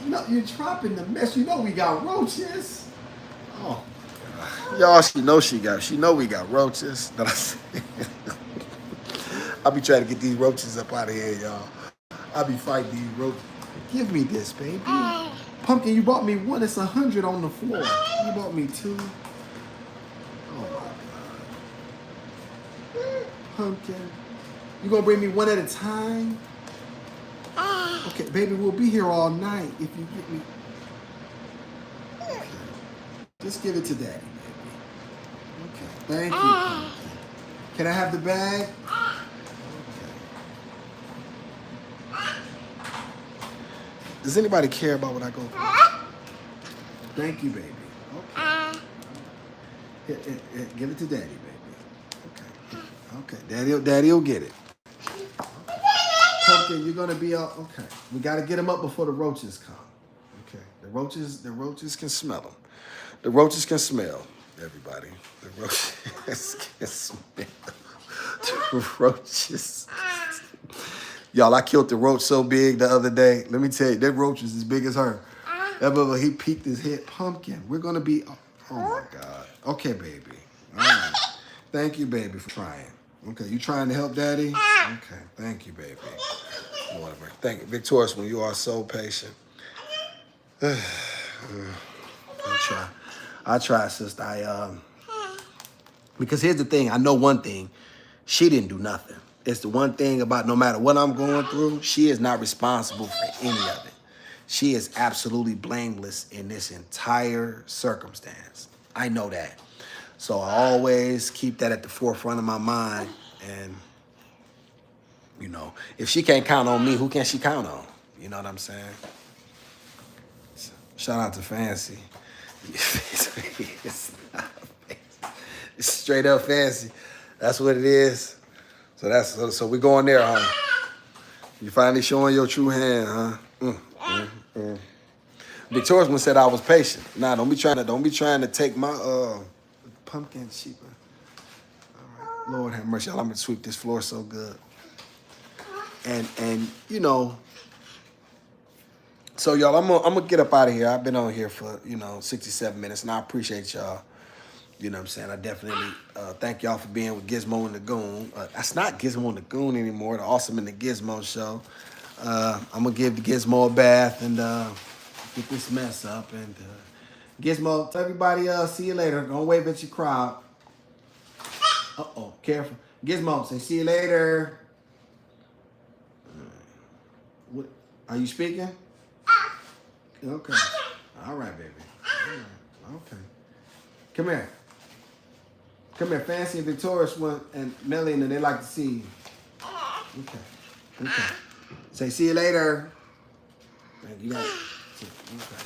You know, you're dropping the mess. You know we got roaches. Oh. Y'all, she know we got roaches. I'll be trying to get these roaches up out of here, y'all. I be fighting these roaches. Give me this, baby. Pumpkin, you bought me one. It's 100 on the floor. You bought me two. Oh my God. Pumpkin, you gonna bring me one at a time? Okay, baby, we'll be here all night if you get me. Okay. Just give it to Daddy, baby. Okay, thank you, Pumpkin. Can I have the bag? Does anybody care about what I go through? Thank you, baby. Okay. Here, give it to Daddy, baby. Okay. Daddy'll get it. Pumpkin, you're gonna be all okay. We gotta get them up before the roaches come. Okay. The roaches can smell them. The roaches can smell, everybody. The roaches can smell. The roaches. Y'all, I killed the roach so big the other day. Let me tell you, that roach is as big as her. That brother, he peeked his head. Pumpkin, we're going to be... Oh, my God. Okay, baby. All right. Thank you, baby, for trying. Okay, you trying to help Daddy? Okay, thank you, baby. Whatever. Thank you. Victorious, when you are so patient. I try, sister. Because here's the thing. I know one thing. She didn't do nothing. It's the one thing about no matter what I'm going through, she is not responsible for any of it. She is absolutely blameless in this entire circumstance. I know that. So I always keep that at the forefront of my mind. And, you know, if she can't count on me, who can she count on? You know what I'm saying? Shout out to Fancy. It's straight up Fancy. That's what it is. So we going there, huh? You finally showing your true hand, huh? Victoria's one said I was patient. Nah, don't be trying to take my pumpkin sheep. All right. Lord have mercy, y'all. I'm gonna sweep this floor so good. And you know, so y'all, I'm gonna get up out of here. I've been on here for 67 minutes, and I appreciate y'all. You know what I'm saying? I definitely thank y'all for being with Gizmo and the Goon. That's not Gizmo and the Goon anymore. The Awesome and the Gizmo show. I'm going to give the Gizmo a bath and get this mess up. And Gizmo, tell everybody, see you later. Don't wave at your crowd. Uh-oh, careful. Gizmo, say see you later. What? Are you speaking? Okay. All right, baby. All right. Okay. Come here. Come here, Fancy and Victorious and Melly, and they like to see you. Okay. Say, see you later. You got it. Okay.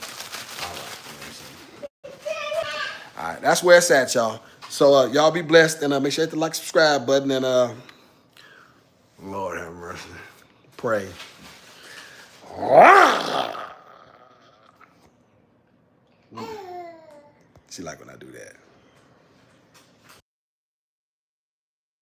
All right, that's where it's at, y'all. So y'all be blessed, and make sure you hit the like, subscribe button, and Lord have mercy. Pray. She like when I do that.